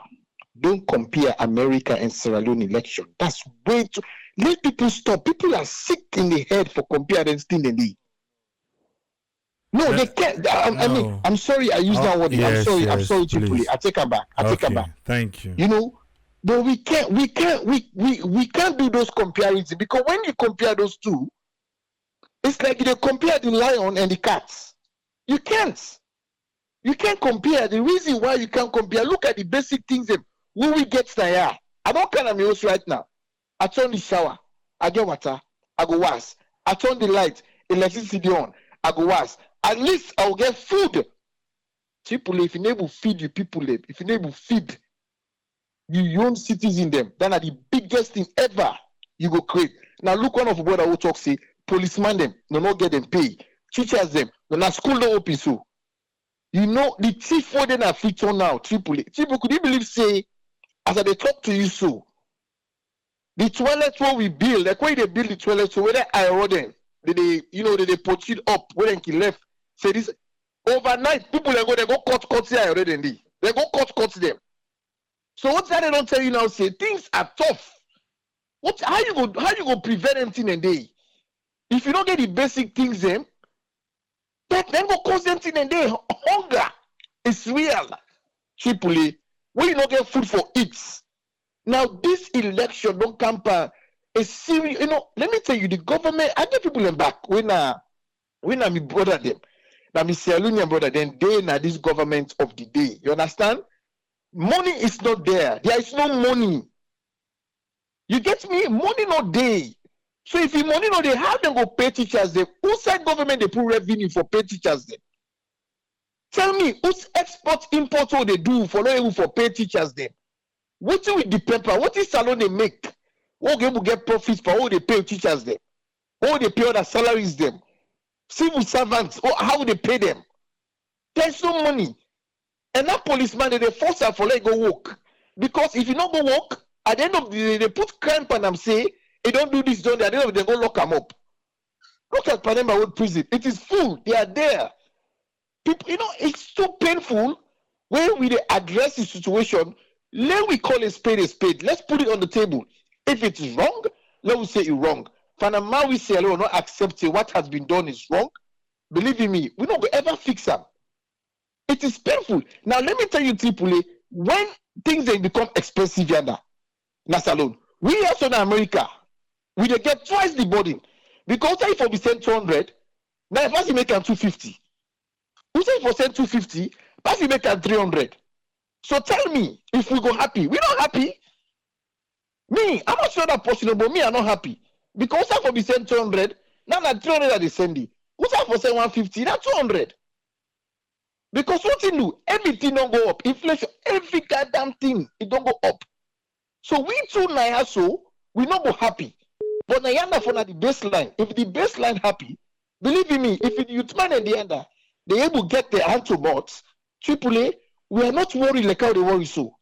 Don't compare America and Sierra Leone election. That's way too. Let people stop. People are sick in the head for comparing things they need. No, they can't. I mean, I'm sorry I used that word. Yes, I'm sorry, Triple. I take her back. Thank you. You know, but we can't do those comparisons because when you compare those two, it's like you compare the lion and the cats. You can't. You can't compare. The reason why you can't compare, look at the basic things that when we get there. I don't kind of house right now. I turn the shower, I get water, I go wash. I turn the light, electricity on, I go wash. At least I'll get food. People, if you never feed your people, if you never feed your own citizens them, then are the biggest thing ever you go create. Now look one of what I will talk say, policeman them, no not get them pay, teachers them, no not school no open so. You know the thief for them are fit on now, Triple. Triple, could you believe say, as they talk to you so, the toilet what we build, like why they build the toilet, so whether I order them, they put it up, where they left. Say this overnight, people they go cut here already. They go cut them. So what's that they don't tell you now? Say things are tough. How you go prevent anything a day? If you don't get the basic things then go cause them thing a day. Hunger is real. Tripoli, when you don't get food for it. Now this election don't come a serious, let me tell you, the government, I get people in back when I me brother them. Now me Sierra Leonean brother, then they na this government of the day. You understand? Money is not there. There is no money. You get me? Money not there. So if the money not there, how them go pay teachers them? Who said government they put revenue for pay teachers them? Tell me, who's export import what they do for not even for pay teachers them? What with the paper? What is salon they make? What they will get profits for all they pay teachers them? All they pay other salaries them? Civil servants, or how they pay them? There's no money. And that policeman, they force her for let go work. Because if you not go work, at the end of the day, they put crime on them, say, they don't do this, don't they? At the end of the day, they go lock them up. Look at Panama Road Prison. It is full. They are there. People, it's so painful when we address the situation. Let we call a spade a spade. Let's put it on the table. If it is wrong, let us say it's wrong. Panama, we say, will not accept it. What has been done is wrong. Believe in me, we don't ever fix them. It is painful. Now, let me tell you, Tripoli, when things they become expensive, Salon, we also in America, we they get twice the burden. Because if we send 200, now if we make them 250. We say if we send 250, if we make them 300. So tell me, if we go happy, we not happy. Me, I'm not sure that's possible, but me, I'm not happy. Because if we send 200, now that 300 are they sending. Who's for send 150? That's 200. Because what you do, everything don't go up. Inflation, every goddamn thing, it don't go up. So we too now so we not go happy. But now yanda for the baseline. If the baseline happy, believe in me, if the youth man and the under they able to get their hand to bots, AAA, we are not worried like how they worry so.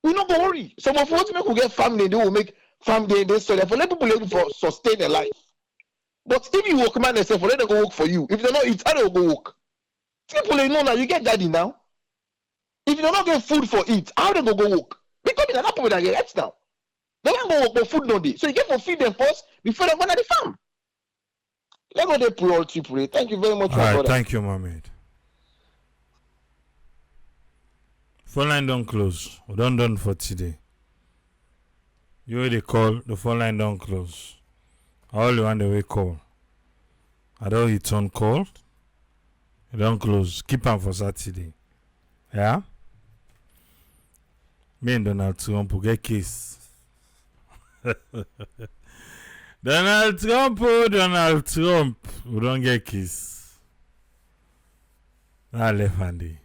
We not go worry. Some of us make we get family, they will make family they so for let people able for sustain their life. But if you work man yourself, let them go work for you. If they not eat, how they go work? People know now you get daddy now. If you don't get food for eat, how they go work? Because in an apple that get right now. They don't go work for food no day. So you get to feed them first before they go to the farm. Let go they pray all AAA. Thank you very much, All my right, brother. thank you, Mohammed. Phone line don't close. We done for today. You already call, the phone line don't close. All you want the way call. I don't return call. You don't close. Keep on for Saturday. Yeah? Me and Donald Trump will get case. Donald Trump, we don't get case. Now left handy.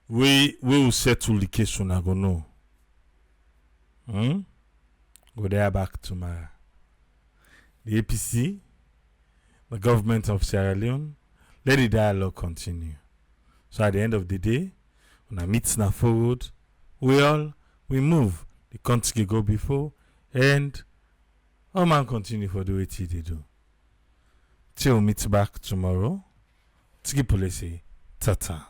We will settle the case when I go know. Go there back tomorrow. The APC, the government of Sierra Leone, let the dialogue continue. So at the end of the day, when I meet now forward, we move. The country go before and all man continue for the way they do. Till meet back tomorrow. Tiki policy, tata.